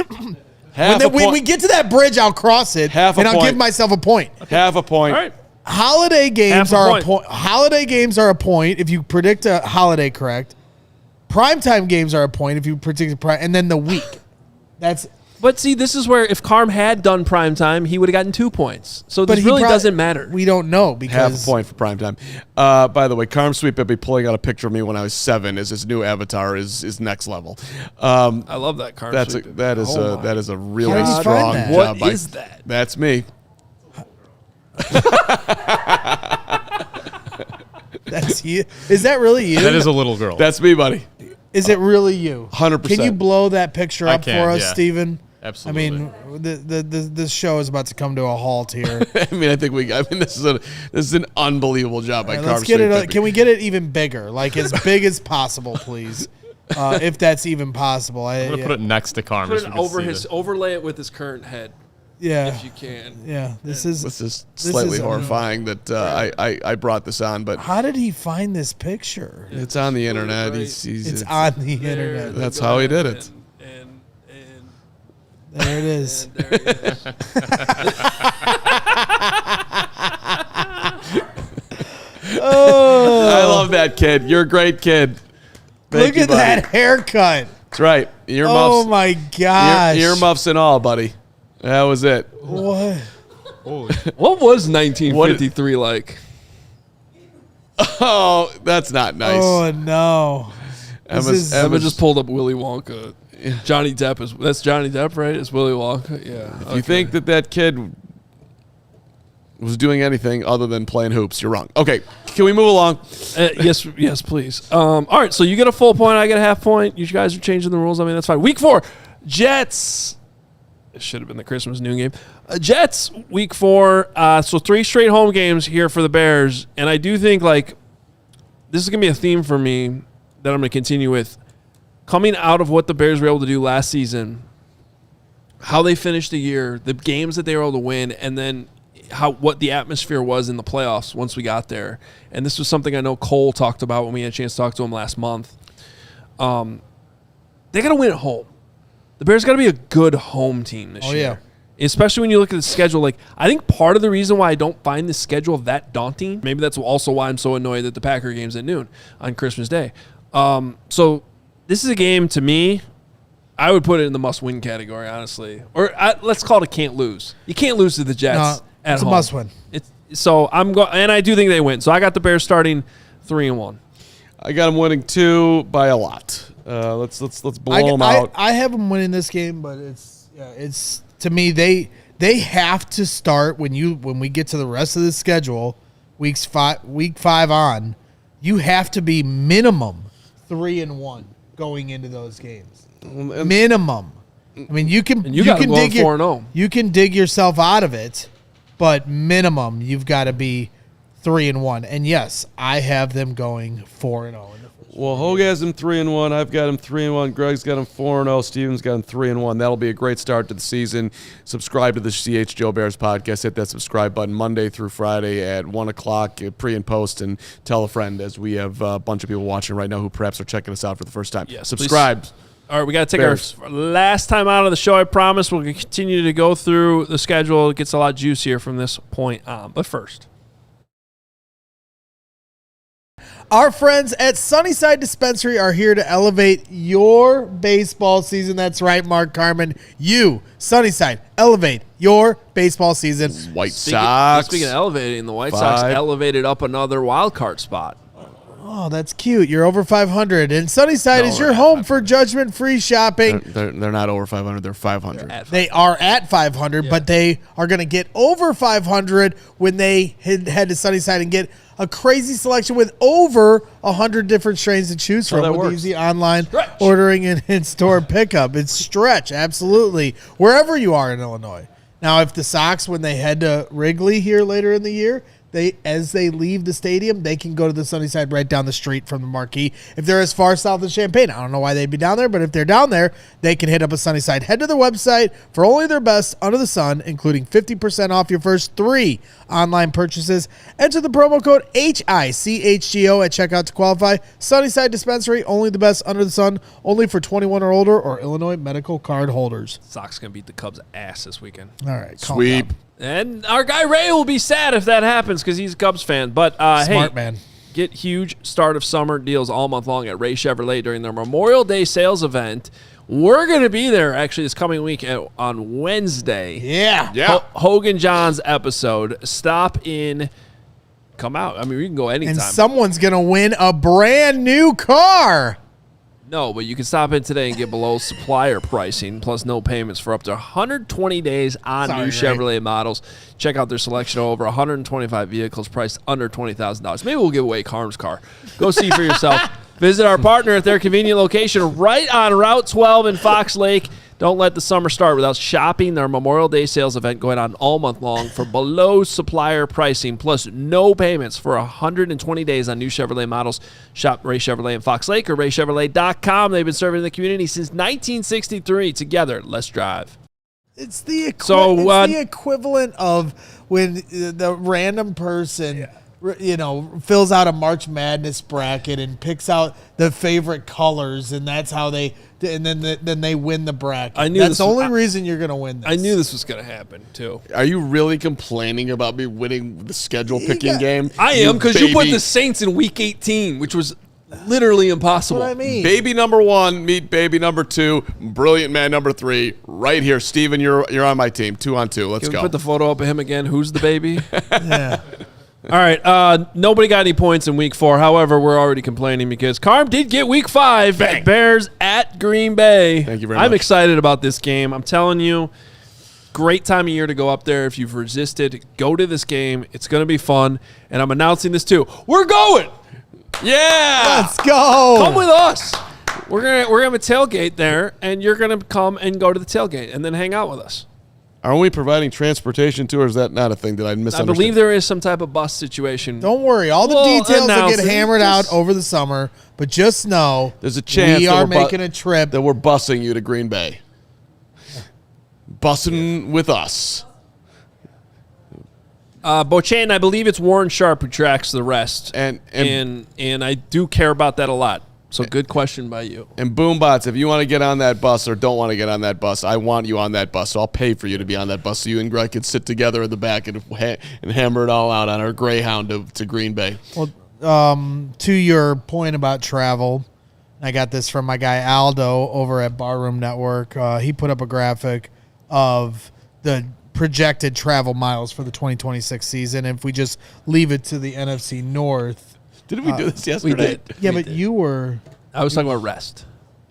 When we get to that bridge, I'll cross it and I'll give myself a point. Half a point. All right. Holiday games are a point. Holiday games are a point if you predict a holiday correct. Primetime games are a point if you predict a prime, and then the week. But see, this is where if Carm had done primetime, he would have gotten 2 points. So this really doesn't matter. We don't know because half a point for primetime. By the way, Carm Sweet Baby pulling out a picture of me when I was 7 as his new avatar is next level. I love that Carm. That is a really strong job. What is that? That's me. That's you. Is that really you? That is a little girl. That's me, buddy. Is it really you? 100%. Can you blow that picture up for us, Steven? Absolutely. I mean, the show is about to come to a halt here. This is an unbelievable job by Carm. Let's get it. Can we get it even bigger? Like as big as possible, please. If that's even possible. I'm gonna put it next to Carm. Put it overlay it with his current head. Yeah, if you can. Yeah, this is slightly horrifying that I brought this on, but how did he find this picture? It's on the internet. Right. It's on the internet. That's how he did it. And there it is. There it is. I love that kid. You're a great kid. Look at that haircut. That's right. Earmuffs. Oh my gosh. Earmuffs and all, buddy. That was it. What? What was 1953 like? Oh, that's not nice. Oh no. Emma just pulled up Willy Wonka. Johnny Depp that's Johnny Depp, right? It's Willy Wonka. Yeah. If you think that kid was doing anything other than playing hoops, you're wrong. Okay, can we move along? Yes, please. All right, so you get a full point, I get a half point. You guys are changing the rules. I mean, that's fine. Week 4, Jets. It should have been the Christmas noon game. Jets, week 4. So 3 straight home games here for the Bears. And I do think, like, this is going to be a theme for me that I'm going to continue with. Coming out of what the Bears were able to do last season, how they finished the year, the games that they were able to win, and then what the atmosphere was in the playoffs once we got there. And this was something I know Cole talked about when we had a chance to talk to him last month. They got to win at home. The Bears got to be a good home team this year. Yeah. Especially when you look at the schedule. Like, I think part of the reason why I don't find the schedule that daunting, maybe that's also why I'm so annoyed that the Packer game's at noon on Christmas Day. So this is a game, to me, I would put it in the must-win category, honestly. Or let's call it a can't lose. You can't lose to the Jets at it's home. A must-win. So I'm going, and I do think they win. So I got the Bears starting 3-1. I got them winning 2 by a lot. Let's blow them out. I have them winning this game, but it's to me they have to start when we get to the rest of the schedule, week 5 on. You have to be minimum 3-1 going into those games. Minimum. I mean, you can dig 4-0. You can dig yourself out of it, but minimum you've got to be 3-1. And yes, I have them going 4-0. Well, Hoge has him 3-1. I've got him 3-1. Greg's got him 4-0. Steven's got him 3-1. That'll be a great start to the season. Subscribe to the CHGO Bears podcast. Hit that subscribe button Monday through Friday at 1 o'clock, pre and post, and tell a friend, as we have a bunch of people watching right now who perhaps are checking us out for the first time. Yes, subscribe. Please. All right, we got to take Bears. our last time out of the show. I promise we'll continue to go through the schedule. It gets a lot juicier from this point on. But first, our friends at Sunnyside Dispensary are here to elevate your baseball season. That's right, Mark Carman. Sunnyside, elevate your baseball season. White Sox. Speaking of elevating, the White Sox elevated up another wild card spot. Oh, that's cute. You're over 500. And Sunnyside is your home for judgment-free shopping. They're not over 500. They're 500. They are at 500, but they are going to get over 500 when they head to Sunnyside and get a crazy selection with over 100 different strains to choose from with easy online ordering and in-store pickup. It's stretch, absolutely, wherever you are in Illinois. Now, if the Sox, when they head to Wrigley here later in the year, as they leave the stadium, they can go to the Sunnyside right down the street from the marquee. If they're as far south as Champaign, I don't know why they'd be down there, but if they're down there, they can hit up a Sunnyside. Head to their website for only their best under the sun, including 50% off your first 3 online purchases. Enter the promo code HICHGO at checkout to qualify. Sunnyside Dispensary, only the best under the sun, only for 21 or older or Illinois medical card holders. Sox going to beat the Cubs' ass this weekend. All right, sweep. And our guy Ray will be sad if that happens because he's a Cubs fan. But smart man. Get huge start of summer deals all month long at Ray Chevrolet during their Memorial Day sales event. We're going to be there actually this coming week on Wednesday. Yeah. Hogan John's episode. Stop in, come out. I mean, we can go anytime. And someone's going to win a brand new car. No, but you can stop in today and get below supplier pricing, plus no payments for up to 120 days on new Chevrolet models. Check out their selection of over 125 vehicles priced under $20,000. Maybe we'll give away Carm's car. Go see for yourself. Visit our partner at their convenient location right on Route 12 in Fox Lake. Don't let the summer start without shopping their Memorial Day sales event going on all month long for below supplier pricing, plus no payments for 120 days on new Chevrolet models. Shop Ray Chevrolet in Fox Lake or raychevrolet.com. They've been serving the community since 1963. Together, let's drive. It's the equivalent of when the random person fills out a March Madness bracket and picks out the favorite colors, and that's how then they win the bracket. That's the only reason you're going to win this. I knew this was going to happen, too. Are you really complaining about me winning the schedule picking game? I am, because you put the Saints in Week 18, which was literally impossible. That's what I mean. Baby number 1, meet baby number 2, brilliant man number 3, right here. Steven, you're on my team. 2-on-2. Let's go. Put the photo up of him again. Who's the baby? Yeah. All right. Nobody got any points in week 4. However, we're already complaining because Carm did get week 5. Bang. Bears at Green Bay. Thank you very much. I'm excited about this game. I'm telling you, great time of year to go up there. If you've resisted, go to this game. It's going to be fun. And I'm announcing this too. We're going. Yeah. Let's go. Come with us. We're gonna have a tailgate there, and you're gonna come and go to the tailgate and then hang out with us. Are we providing transportation to, or is that not a thing that I misunderstood? I believe there is some type of bus situation. Don't worry. All the We'll details will announce get it. hammered out over the summer, but just know There's a chance we that are we're bu- making a trip. that we're busing you to Green Bay. Bussing with us. Bochain, I believe it's Warren Sharp who tracks the rest, And I do care about that a lot. So good question by you. And Boombots, if you want to get on that bus or don't want to get on that bus, I want you on that bus. So I'll pay for you to be on that bus so you and Greg can sit together in the back and hammer it all out on our Greyhound to Green Bay. Well, to your point about travel, I got this from my guy Aldo over at Barroom Network. He put up a graphic of the projected travel miles for the 2026 season. If we just leave it to the NFC North. Didn't we do this yesterday? We did. Yeah, We but did. you were... I was talking about rest.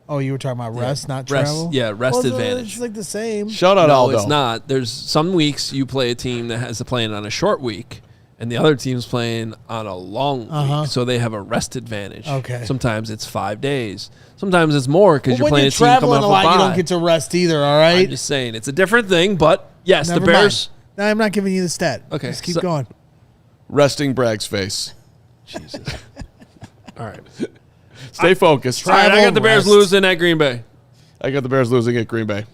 Oh, you were talking about rest, not Rest, travel? yeah, rest Well, advantage. It's like the same. Shout out No, Aldo. it's not. There's some weeks you play a team that has to play on a short week, and the other team's playing on a long week, so they have a rest advantage. Okay. Sometimes it's 5 days. Sometimes it's more because you're When playing you're a team coming traveling off a lot, a you don't bye. get to rest either, all right? I'm just saying. It's a different thing, but yes, Never the Bears. mind. No, I'm not giving you the stat. Okay, Just keep so- going. Resting Bragg's face. Jesus. All right. Stay focused. All right, I Travel got the Bears rest. losing at Green Bay. I got the Bears losing at Green Bay.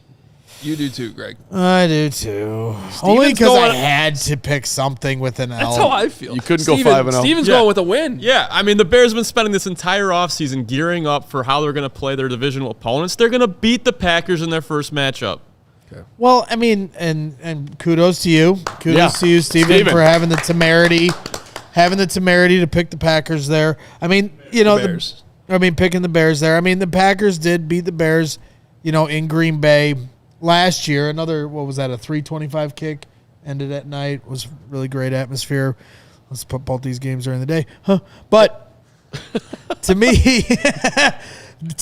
You do too, Greg. I do too. Only because I had to pick something with an L. That's how I feel. You couldn't go 5-0. Steven's Yeah. going with a win. Yeah, I mean, the Bears have been spending this entire offseason gearing up for how they're going to play their divisional opponents. They're going to beat the Packers in their first matchup. Well, I mean, and kudos to you. Kudos Yeah. to you, Steven, for having the temerity to pick the Packers there. I mean, you know, Bears. picking the Bears there. I mean, the Packers did beat the Bears, in Green Bay last year. Another, what was that, a 325 kick ended at night. It was really great atmosphere. Let's put both these games during the day. But to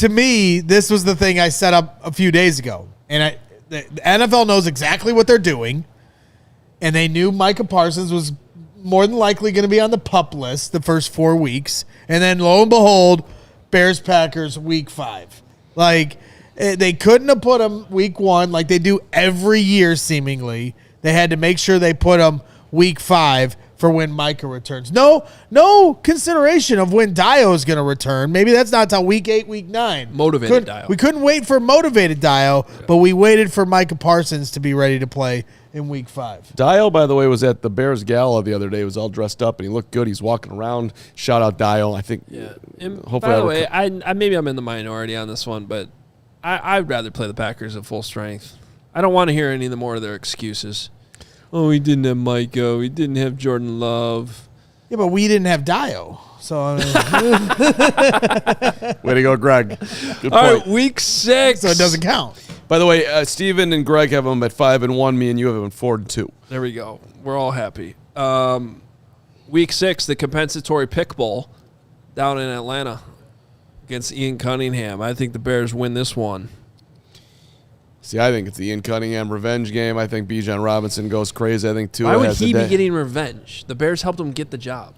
me, this was the thing I set up a few days ago. And the NFL knows exactly what they're doing. And they knew Micah Parsons was more than likely going to be on the PUP list the first 4 weeks. And then lo and behold, Bears-Packers week 5. Like, they couldn't have put him week 1 like they do every year seemingly. They had to make sure they put him week 5 for when Micah returns. No consideration of when Dio is going to return. Maybe that's not till week 8, week 9. Motivated Dio. We couldn't wait for motivated Dio, but we waited for Micah Parsons to be ready to play in week 5. Dio, by the way, was at the Bears Gala the other day. He was all dressed up, and he looked good. He's walking around. Shout out Dio. I think. Yeah. And Hopefully by the I way, I maybe I'm in the minority on this one, but I'd rather play the Packers at full strength. I don't want to hear any more of their excuses. Oh, we didn't have Micah. We didn't have Jordan Love. Yeah, but we didn't have Dio. So, I mean, Way to go, Greg. Good All point. right, week 6. so it doesn't count. By the way, Steven and Greg have them at 5-1. Me and you have them at 4-2. There we go. We're all happy. Week 6, the compensatory pick bowl down in Atlanta against Ian Cunningham. I think the Bears win this one. See, I think it's the Ian Cunningham revenge game. I think Bijan Robinson goes crazy. I think Tua Why would has he a be day. getting revenge? The Bears helped him get the job.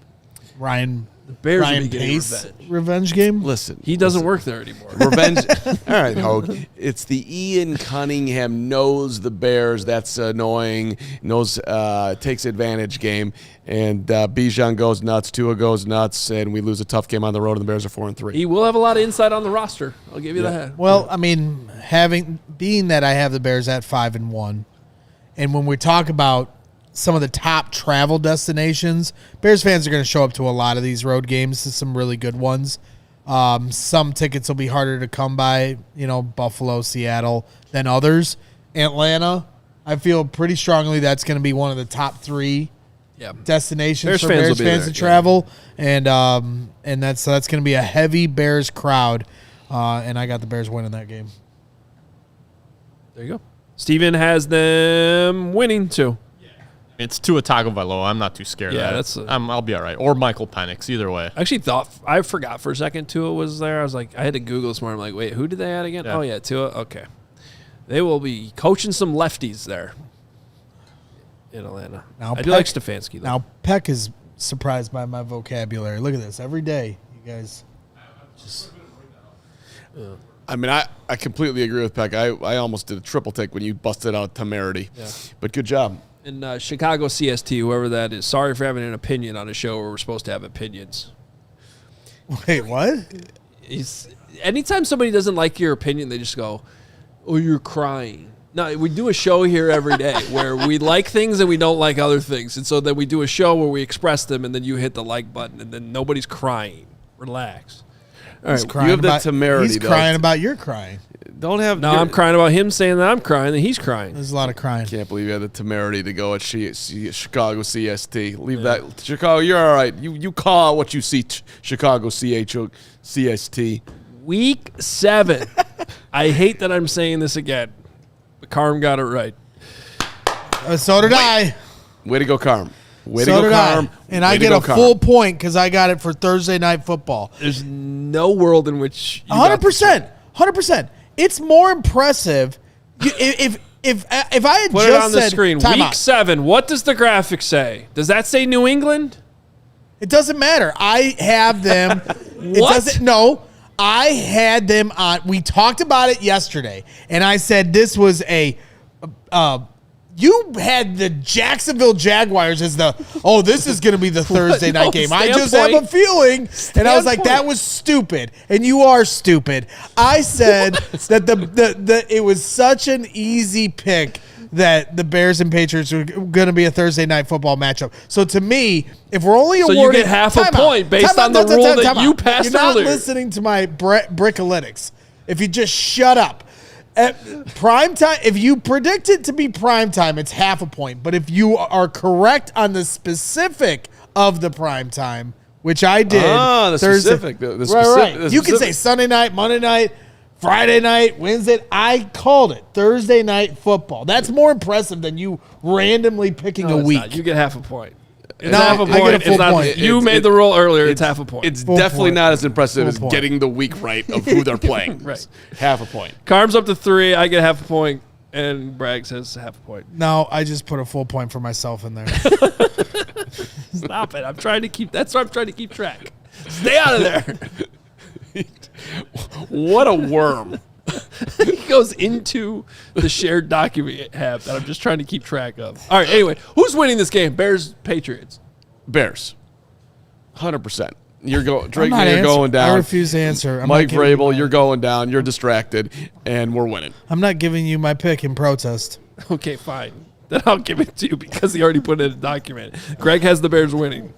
Ryan Bears Ryan would be getting Pace revenge. revenge game. Listen, He doesn't work there anymore. revenge. All right, Hoge. It's the Ian Cunningham knows the Bears. That's annoying. Knows takes advantage game, and Bijan goes nuts. Tua goes nuts, and we lose a tough game on the road. And the Bears are 4-3. He will have a lot of insight on the roster. I'll give you that. Well, I mean, being that I have the Bears at 5-1, and when we talk about some of the top travel destinations, Bears fans are going to show up to a lot of these road games, some really good ones. Some tickets will be harder to come by, Buffalo, Seattle, than others. Atlanta, I feel pretty strongly that's going to be one of the top 3 Yeah. destinations Bears for fans will Bears be fans there, to yeah. travel, and that's going to be a heavy Bears crowd, and I got the Bears winning that game. There you go. Steven has them winning too. It's Tua Tagovailoa. I'm not too scared Yeah, of that. I'll be all right. Or Michael Penix, either way. I actually I forgot for a second Tua was there. I was like, I had to Google this morning. I'm like, wait, who did they add again? Yeah. Oh, yeah, Tua. Okay. They will be coaching some lefties there in Atlanta. Now, I do like Stefanski, though. Now, Peck is surprised by my vocabulary. Look at this. Every day, you guys just... I mean, I completely agree with Peck. I almost did a triple take when you busted out temerity. Yeah. But good job. And Chicago CST, whoever that is, sorry for having an opinion on a show where we're supposed to have opinions. Wait, what? Anytime somebody doesn't like your opinion, they just go, oh, you're crying. No, we do a show here every day where we like things and we don't like other things. And so then we do a show where we express them and then you hit the like button and then nobody's crying. Relax. All right, Crying you have that about, temerity, He's though. crying about your crying. Don't have. No, I'm crying about him saying that I'm crying and he's crying. There's a lot of crying. Can't believe you had the temerity to go at Chicago CST. Leave that. Chicago, you're all right. You call out what you see, Chicago CST. Week 7. I hate that I'm saying this again, but Carm got it right. So did I. Way to go, Carm. Way So to did go, Carm. I. And I get a Carm. full point because I got it for Thursday Night Football. There's no world in which you got this 100%. 100%. It's more impressive if I had Put just it on the said, screen. time Week out. 7. What does the graphic say? Does that say New England? It doesn't matter. I have them. What? No, I had them on. We talked about it yesterday, and I said this was a. You had the Jacksonville Jaguars as this is going to be the Thursday night game. I just have a feeling. And I was like, that was stupid. And you are stupid. I said that it was such an easy pick that the Bears and Patriots were going to be a Thursday night football matchup. So to me, if we're only So awarding... you get half a point based on the rule that you passed You're not earlier. listening to my brickalytics. If you just shut up. At prime time, if you predict it to be prime time, it's half a point. But if you are correct on the specific of the prime time, which I did, the Thursday, specific. The right. specific. You can say Sunday night, Monday night, Friday night, Wednesday. I called it Thursday night football. That's more impressive than you randomly picking No, a it's week. not. You get half a point. It's No, half a I get point. a full It's not, point. You made the rule earlier. It's half a point. It's Full definitely point. not as impressive Full as point. getting the week right of who they're playing. Right. Half a point. Carm's up to 3. I get half a point, and Bragg says half a point. No, I just put a full point for myself in there. Stop it. I'm trying to keep. That's what I'm trying to keep track. Stay out of there. What a worm. He goes into the shared document have that I'm just trying to keep track of. All right. Anyway, who's winning this game? Bears, Patriots. Bears. 100%. You're I'm Drake, not you're going I down. refuse to answer. I'm Mike not giving Vrabel, you you're going down. You're distracted, and we're winning. I'm not giving you my pick in protest. Okay, fine. Then I'll give it to you because he already put it in a document. Greg has the Bears winning.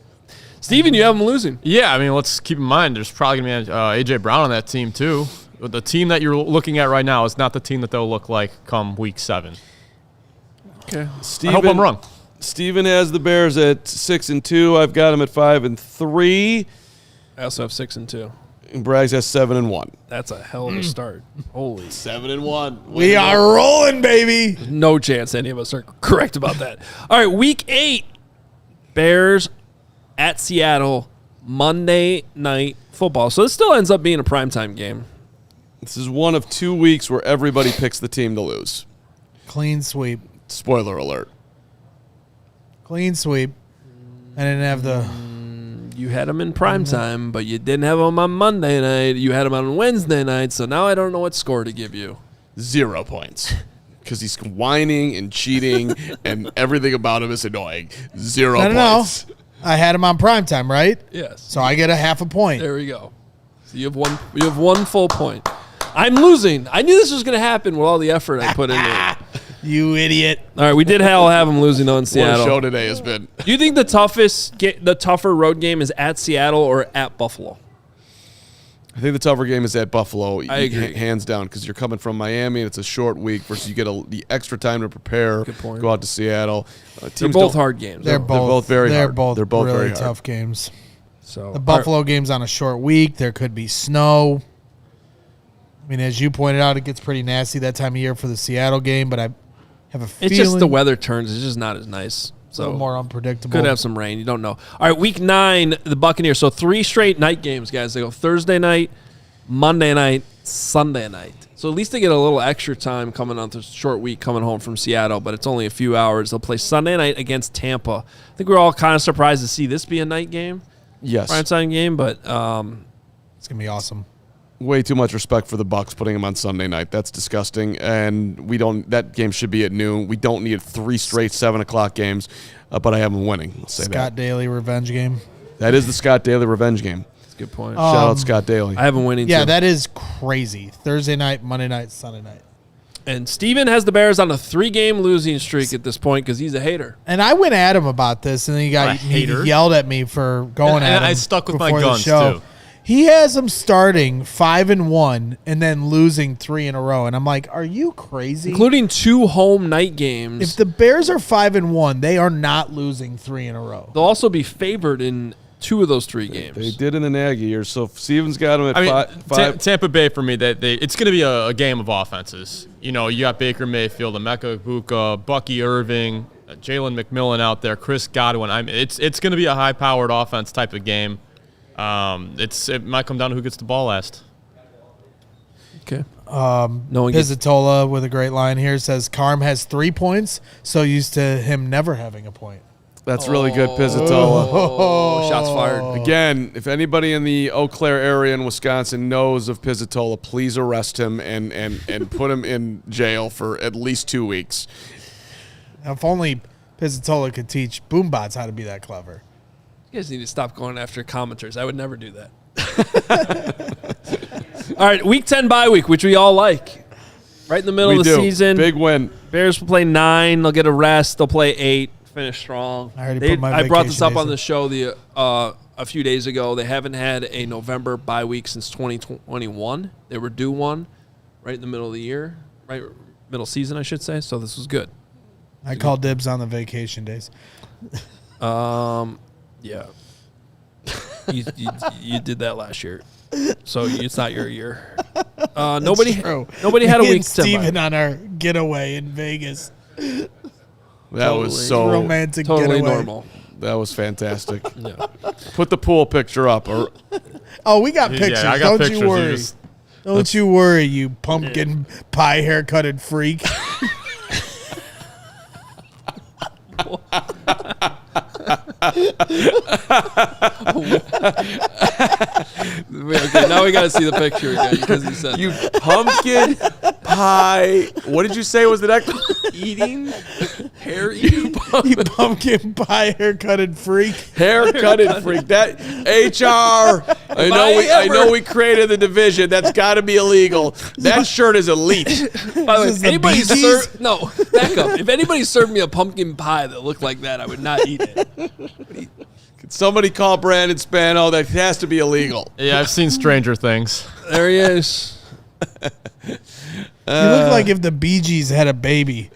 Steven, you have them losing. Yeah, I mean, let's keep in mind there's probably going to be A.J. Brown on that team, too. But the team that you're looking at right now is not the team that they'll look like come week 7. Okay. I hope I'm wrong. Steven has the Bears at 6-2. I've got them at 5-3. I also have 6-2. And Braggs has 7-1. That's a hell of a start. Holy. 7-1. We are rolling, baby. No chance any of us are correct about that. All right, week 8. Bears at Seattle, Monday Night Football. So this still ends up being a primetime game. This is one of 2 weeks where everybody picks the team to lose. Clean sweep. Spoiler alert. Clean sweep. I didn't have the... You had them in primetime, but you didn't have them on Monday night. You had them on Wednesday night, so now I don't know what score to give you. 0 points. Because he's whining and cheating, and everything about him is annoying. 0 points. No. I had him on primetime, right? Yes. So I get a half a point. There we go. So you have one. You have 1 full point. I'm losing. I knew this was going to happen with all the effort I put into it. You idiot. All right, we did have them losing though in What a Seattle. show today has been. Do you think the tougher road game is at Seattle or at Buffalo? I think the tougher game is at Buffalo. I agree. Hands down, because you're coming from Miami, and it's a short week versus you get the extra time to prepare. Good point. Go out to Seattle. They're both hard games. They're both very They're hard. both They're both really very hard. tough games. So The Buffalo game's on a short week. There could be snow. I mean, as you pointed out, it gets pretty nasty that time of year for the Seattle game, but I have a feeling... It's just the weather turns. It's just not as nice. So a little more unpredictable. Could have some rain. You don't know. All right, week 9, the Buccaneers. So 3 straight night games, guys. They go Thursday night, Monday night, Sunday night. So at least they get a little extra time coming on this short week coming home from Seattle, but it's only a few hours. They'll play Sunday night against Tampa. I think we're all kind of surprised to see this be a night game. Yes. Primetime game, but It's going to be awesome. Way too much respect for the Bucs putting them on Sunday night. That's disgusting, and that game should be at noon. We don't need 3 straight 7 o'clock games, but I have them winning. I'll say Scott Daly revenge game. that is the Scott Daly revenge game. that's a good point. Shout out Scott Daly. I have them winning Yeah, too. that is crazy. Thursday night, Monday night, Sunday night. And Steven has the Bears on a 3-game losing streak at this point because he's a hater. And I went at him about this, and then he yelled at me for going at him. And I stuck with my before the guns, show. too. He has them starting 5-1 and then losing 3 in a row. And I'm like, are you crazy? Including 2 home night games. If the Bears are 5-1, they are not losing 3 in a row. They'll also be favored in 2 of those 3 games. They did in the Nagy years, so if Steven's got them at I mean, five. Tampa Bay for me, it's going to be a game of offenses. You know, you got Baker Mayfield, Emeka Egbuka, Bucky Irving, Jalen McMillan out there, Chris Godwin. It's going to be a high-powered offense type of game. It might come down to who gets the ball last. Okay. No one gets Pizzatola with a great line here says, Carm has 3 points, so used to him never having a point. That's really good, Pizzatola. Oh, shots fired. Again, if anybody in the Eau Claire area in Wisconsin knows of Pizzatola, please arrest him and put him in jail for at least 2 weeks. If only Pizzatola could teach Boombots how to be that clever. You guys need to stop going after commenters. I would never do that. All right, week 10 bye week, which we all like. Right in the middle of the season. Big win. Bears will play 9. They'll get a rest. They'll play 8. Finish strong. I brought this up on the show a few days ago. They haven't had a November bye week since 2021. They were due one right in the middle of the year, right middle season, I should say. So this was good. I call dibs on the vacation days. Yeah. You did that last year, so it's not your year. Nobody had a Me week and 10 Steven bye. on our getaway in Vegas. That was so romantic. Totally getaway. normal. That was fantastic. Yeah. Put the pool picture up. Oh, we got pictures. I got Don't pictures. you worry. Don't you worry, you pumpkin pie haircutted freak. Okay, now we got to see the picture again because he said You pumpkin pie. What did you say was the next one? eating hair eating. You pumpkin pie haircutted freak. Haircutted freak. That HR. I know we created the division. That's got to be illegal. That shirt is elite. By the way, This is if the anybody Bee Gees? served back up. If anybody served me a pumpkin pie that looked like that, I would not eat it. Could somebody call Brandon Spano? That has to be illegal. Yeah, I've seen Stranger Things. There he is. You look like if the Bee Gees had a baby.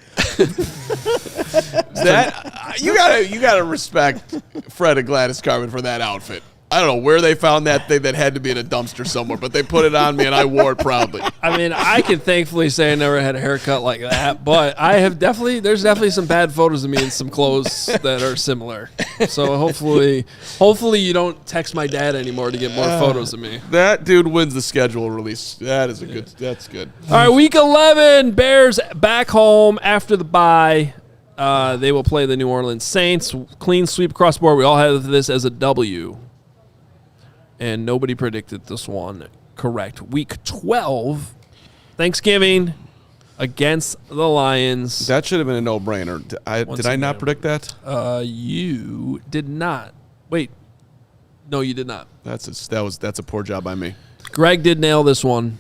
That you gotta respect Fred and Gladys Carman for that outfit. I don't know where they found that thing that had to be in a dumpster somewhere, but they put it on me and I wore it proudly. I mean, I can thankfully say I never had a haircut like that, but there's definitely some bad photos of me in some clothes that are similar. So hopefully you don't text my dad anymore to get more photos of me. That dude wins the schedule release. That's good. All right, week 11, Bears back home after the bye. They will play the New Orleans Saints. Clean sweep across the board. We all have this as a W. And nobody predicted this one correct. Week 12, Thanksgiving against the Lions. That should have been a no-brainer. Did I not predict that? You did not. Wait. No, you did not. That's a poor job by me. Greg did nail this one.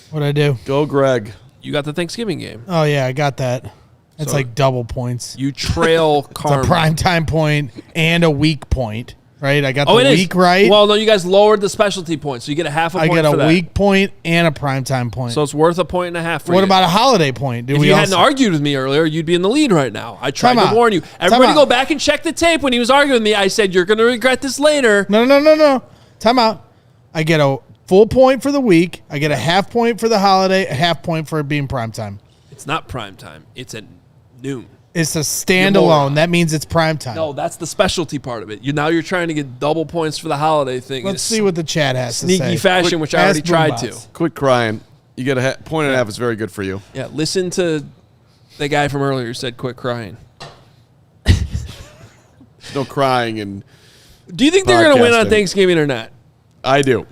What'd I do? Go, Greg. You got the Thanksgiving game. Oh, yeah, I got that. It's So- like double points. You trail It's a Carman. primetime point and a week point, right? I got Oh, the it is. week right. Well, no, you guys lowered the specialty point, so you get a half a I point get for a that. week point and a primetime point. So it's worth a point and a half for what you. about a holiday point? Do If we you also- hadn't argued with me earlier, you'd be in the lead right now. I tried Time to out. warn you. Time Everybody out. go back and check the tape when he was arguing with me. I said, you're going to regret this later. No. Time out. I get a full point for the week. I get a half point for the holiday, a half point for it being primetime. It's not prime time. It's at noon. It's a standalone. That means it's prime time. No, that's the specialty part of it. You're trying to get double points for the holiday thing. Let's see what the chat has to say. Sneaky fashion, which I already tried to. Quit crying. You get a point and a half. It's very good for you. Yeah, listen to the guy from earlier who said quit crying. There's no crying. And do you think they're going to win on Thanksgiving or not? I do.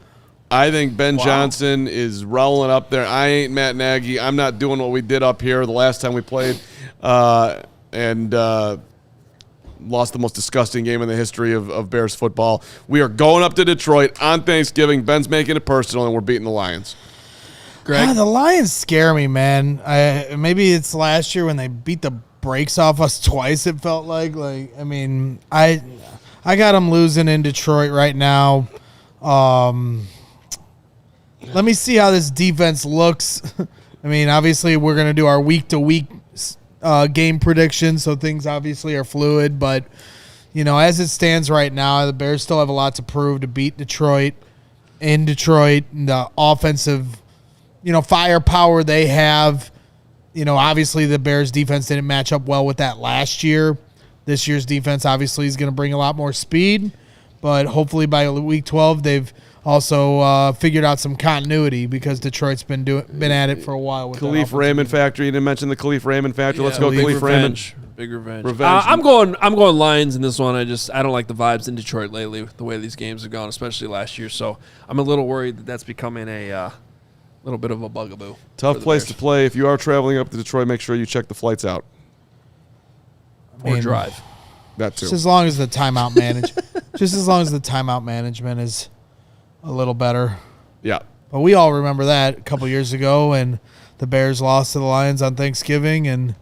I think Ben Johnson is rolling up there. I ain't Matt Nagy. I'm not doing what we did up here the last time we played. And lost the most disgusting game in the history of Bears football. We are going up to Detroit on Thanksgiving. Ben's making it personal, and we're beating the Lions. Greg? The Lions scare me, man. Maybe it's last year when they beat the brakes off us twice, it felt like. I mean, I got them losing in Detroit right now. Let me see how this defense looks. I mean, obviously, we're going to do our week-to-week game predictions, so things obviously are fluid. But, as it stands right now, the Bears still have a lot to prove to beat Detroit. In Detroit, the offensive, firepower they have. Obviously the Bears defense didn't match up well with that last year. This year's defense obviously is going to bring a lot more speed, but hopefully by week 12 they've also figured out some continuity because Detroit's been at it for a while. With Khalif Raymond factory. You didn't mention the Khalif Raymond factory. Let's go Khalif Raymond. Big revenge. I'm going Lions in this one. I don't like the vibes in Detroit lately with the way these games have gone, especially last year. So I'm a little worried that that's becoming a little bit of a bugaboo. Tough place to play. If you are traveling up to Detroit, make sure you check the flights out. Or drive. That too. Just as long as the timeout management is a little better. Yeah. But we all remember that a couple years ago when the Bears lost to the Lions on Thanksgiving and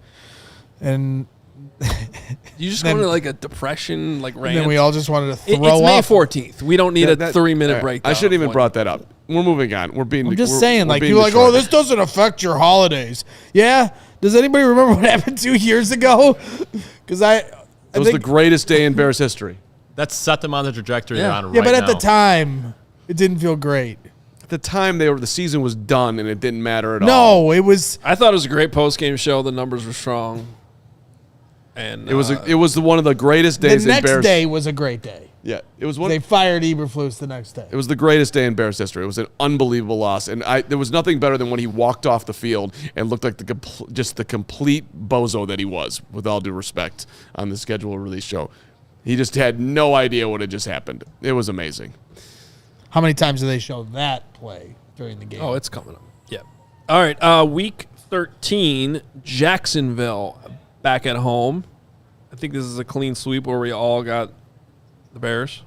you just go into like a depression, like rant. And then we all just wanted to throw up. It's May 14th. We don't need a 3-minute break. I shouldn't even brought that up. We're moving on. I'm just saying, like, you're like, oh, this doesn't affect your holidays. Yeah. Does anybody remember what happened 2 years ago? Because it was the greatest day in Bears history. That's set them on the trajectory they're on right now. Yeah, but at the time, it didn't feel great. At the time, the season was done, and it didn't matter at all. No, it was. I thought it was a great post-game show. The numbers were strong. And it was one of the greatest days in Bears. The next day was a great day. Yeah, it was one. They fired Eberflus the next day. It was the greatest day in Bears history. It was an unbelievable loss, and there was nothing better than when he walked off the field and looked like just the complete bozo that he was. With all due respect, on the schedule release show, he just had no idea what had just happened. It was amazing. How many times do they show that play during the game? Oh, it's coming up. Yeah. All right. Week 13, Jacksonville back at home. I think this is a clean sweep where we all got the Bears.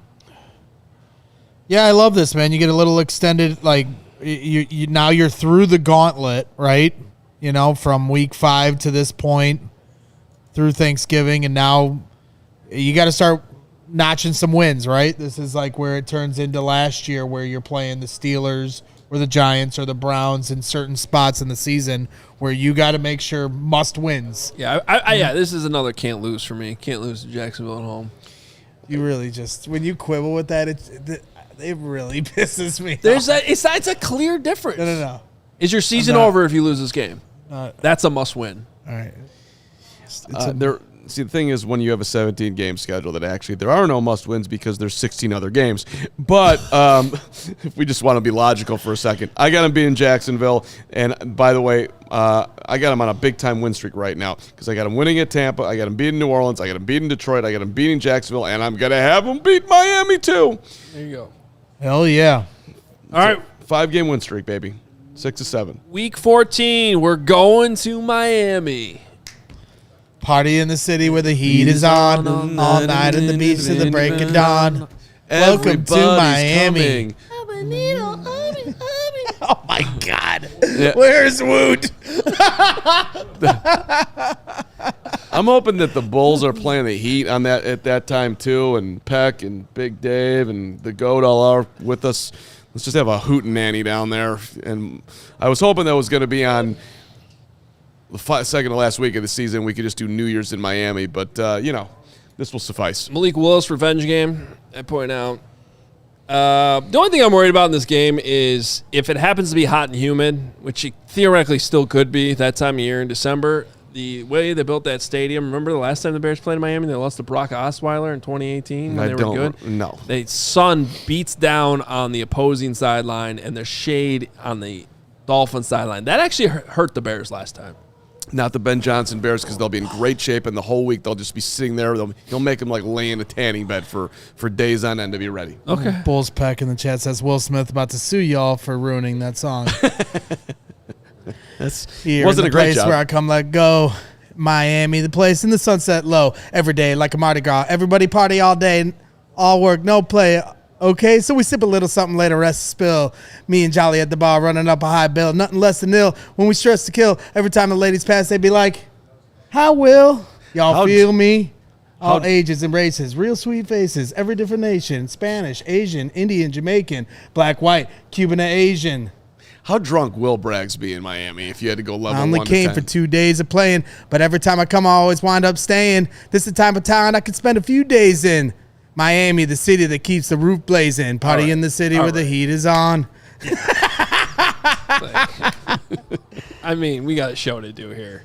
Yeah, I love this, man. You get a little extended, like you now you're through the gauntlet, right? From week 5 to this point through Thanksgiving, and now you got to start notching some wins, right? This is like where it turns into last year where you're playing the Steelers or the Giants or the Browns in certain spots in the season where you got to make sure must wins. Yeah, yeah, this is another can't lose for me. Can't lose to Jacksonville at home. You really just, when you quibble with that, it really pisses me off. It's a clear difference. No. Is your season over if you lose this game? That's a must win. All right. See, the thing is, when you have a 17-game schedule, that actually there are no must-wins because there's 16 other games. But if we just want to be logical for a second, I got them beating Jacksonville. And by the way, I got them on a big-time win streak right now because I got them winning at Tampa, I got them beating New Orleans, I got them beating Detroit, I got them beating Jacksonville, and I'm going to have them beat Miami too. There you go. Hell yeah. All right. 5-game win streak, baby. 6-7. Week 14, we're going to Miami. Party in the city where the heat is on all night at the beach to the break of dawn. Welcome to Miami. Oh my God! Yeah. Where's Woot? I'm hoping that the Bulls are playing the Heat on that at that time too, and Peck and Big Dave and the Goat all are with us. Let's just have a hootenanny down there. And I was hoping that was going to be on the second to last week of the season. We could just do New Year's in Miami, but this will suffice. Malik Willis revenge game. I point out. The only thing I'm worried about in this game is if it happens to be hot and humid, which it theoretically still could be that time of year in December, the way they built that stadium. Remember the last time the Bears played in Miami? They lost to Brock Osweiler in 2018 when they were good? No. The sun beats down on the opposing sideline, and there's shade on the Dolphin sideline. That actually hurt the Bears last time. Not the Ben Johnson Bears, because they'll be in great shape, and the whole week they'll just be sitting there. He'll make them like lay in a tanning bed for days on end to be ready. Okay. Bulls Peck in the chat says Will Smith about to sue y'all for ruining that song. Wasn't a great place job. Where I come let go, Miami, the place in the sunset low. Every day like a Mardi Gras. Everybody party all day, all work, no play. Okay, so we sip a little something, let the rest spill. Me and Jolly at the bar running up a high bill. Nothing less than nil. When we stress to kill, every time the ladies pass, they be like, "How will y'all feel me?" All ages and races, real sweet faces, every different nation, Spanish, Asian, Indian, Jamaican, black, white, Cuban, and Asian. How drunk will Braggs be in Miami if you had to go level 1 to 10? I only came for 2 days of playing, but every time I come, I always wind up staying. This is the type of town I could spend a few days in. Miami, the city that keeps the roof blazing. Party in the city where the heat is on. I mean, we got a show to do here.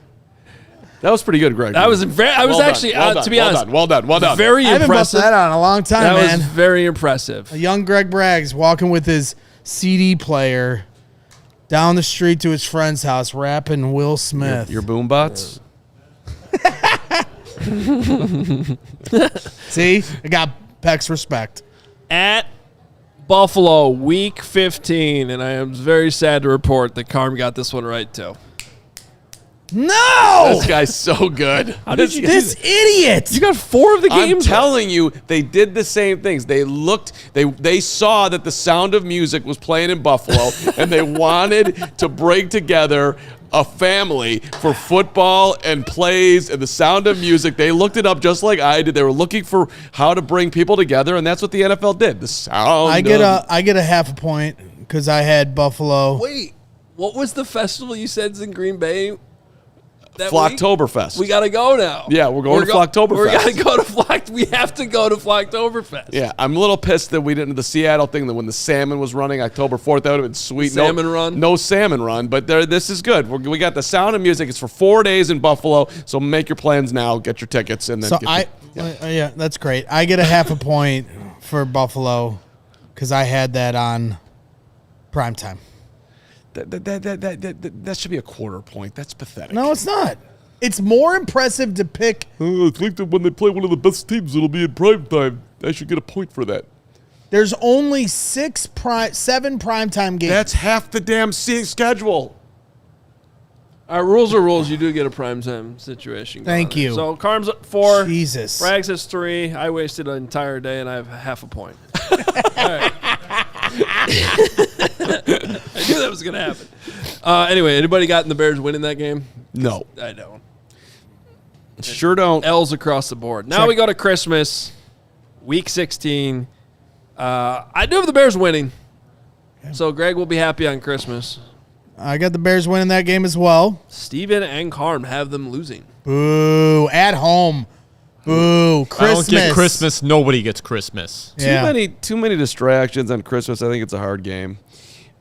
That was pretty good, Greg. That was very. I was actually, to be honest, well done. very I haven't busted impressive. that on in a long time, That man. was very impressive. A young Greg Braggs walking with his CD player down the street to his friend's house, rapping Will Smith. Your boom bots? See? I got Peck's respect. At Buffalo, Week 15, and I am very sad to report that Carm got this one right too. No! This guy's so good. How did you do This idiot! You got 4 of the I'm games. telling you, they did the same things. They saw that the Sound of Music was playing in Buffalo, and they wanted to bring together a family for football and plays and the Sound of Music. They looked it up just like I did. They were looking for how to bring people together, and that's what the NFL did. The Sound. I get a half a point because I had Buffalo. Wait, what was the festival you said's in Green Bay? That week? Flocktoberfest. We got to go now. Yeah, we're going to Flocktoberfest. We got to go to Flock. We have to go to Flocktoberfest. Yeah, I'm a little pissed that we didn't. The Seattle thing, that when the salmon was running October 4th, that would have been sweet. Salmon run? No salmon run, but this is good. We got the Sound of Music. It's for 4 days in Buffalo, so make your plans now. Get your tickets. And then So yeah, that's great. I get a half a point for Buffalo because I had that on primetime. That should be a quarter point. That's pathetic. No, it's not. It's more impressive to pick. I think that when they play one of the best teams, it'll be in prime time. I should get a point for that. There's only 7 primetime games. That's half the damn schedule. Rules are rules. You do get a primetime situation. Thank you. So Carm's at 4. Jesus. Braggs has 3. I wasted an entire day, and I have half a point. All right. I knew that was going to happen. Anyway, anybody got in the Bears winning that game? No. I don't. Sure don't. L's across the board. Now we go to Christmas, Week 16. I do have the Bears winning. So Greg will be happy on Christmas. I got the Bears winning that game as well. Steven and Carm have them losing. Boo. At home. Boo. Christmas. I don't get Christmas. Nobody gets Christmas. Yeah. Too many distractions on Christmas. I think it's a hard game.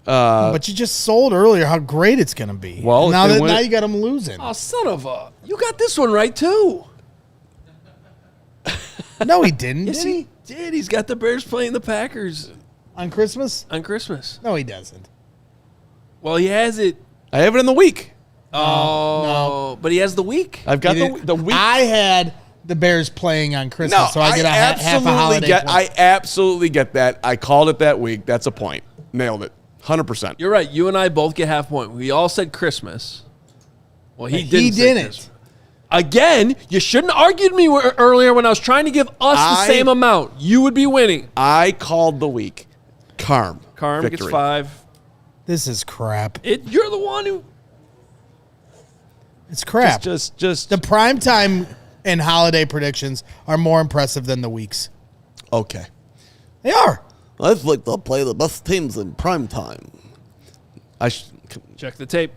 But you just sold earlier how great it's going to be. Well, now if they win you got them losing. Oh, son of a. You got this one right, too. No, he didn't. Yes, did he? did. He's got the Bears playing the Packers On Christmas? on Christmas. No, he doesn't. Well, he has it. I have it in the week. Oh, but he has the week. I've got He the didn't- week. I had the Bears playing on Christmas, No, so I get half a holiday point. I absolutely get that. I called it that week. That's a point. Nailed it. 100%. You're right. You and I both get half point. We all said Christmas. Well, he He didn't. say didn't. Christmas. Again, you shouldn't have argued me earlier when I was trying to give us the same amount. You would be winning. I called the week. Carm Carm victory. gets 5. This is crap. You're the one who. It's crap. Just The primetime and holiday predictions are more impressive than the weeks. okay. They are. I'd like to play the best teams in prime time. Check the tape.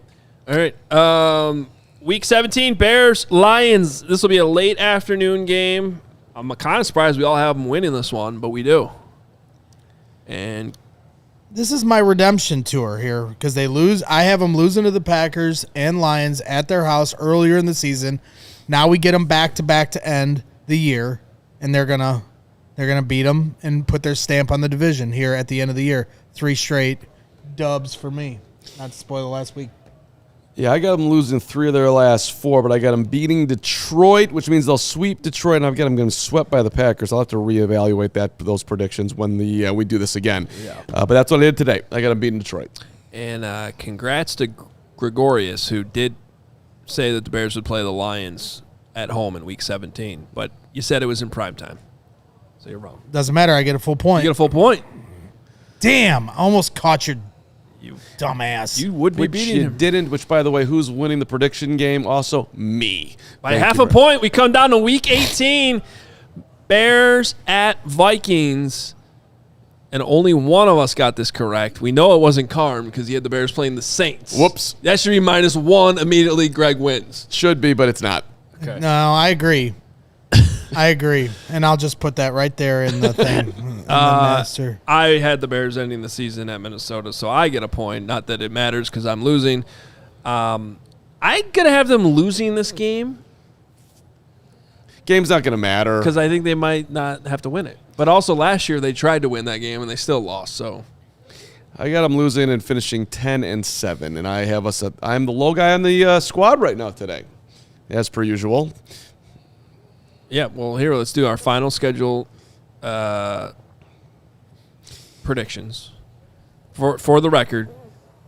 All right. Week 17, Bears, Lions. This will be a late afternoon game. I'm kind of surprised we all have them winning this one, but we do. And This is my redemption tour here because they lose. I have them losing to the Packers and Lions at their house earlier in the season. Now we get them back to end the year, and they're gonna beat them and put their stamp on the division here at the end of the year. 3 straight dubs for me. Not to spoil the last week. Yeah, I got them losing 3 of their last 4, but I got them beating Detroit, which means they'll sweep Detroit, and I've got them getting swept by the Packers. I'll have to reevaluate those predictions when we do this again. Yeah. But that's what I did today. I got them beating Detroit. And congrats to Gregorius, who did say that the Bears would play the Lions at home in Week 17, but you said it was in prime time, so you're wrong. Doesn't matter. I get a full point. You get a full point. Damn, I almost caught your dumbass. You would be Which beating you him. didn't, which, by the way, who's winning the prediction game? Also, me. By Thank half you, a point, we come down to Week 18. Bears at Vikings. And only one of us got this correct. We know it wasn't Carm because he had the Bears playing the Saints. Whoops. That should be -1 immediately. Greg wins. Should be, but it's not. Okay. No, I agree. I agree. And I'll just put that right there in the thing. In the master. I had the Bears ending the season at Minnesota, so I get a point. Not that it matters because I'm losing. I'm going to have them losing this game Game's not going to matter. because I think they might not have to win it. But also last year they tried to win that game and they still lost. So I got them losing and finishing 10-7, and I have us. I'm the low guy on the squad right now today, as per usual. yeah, well here let's do our final schedule predictions. For the record,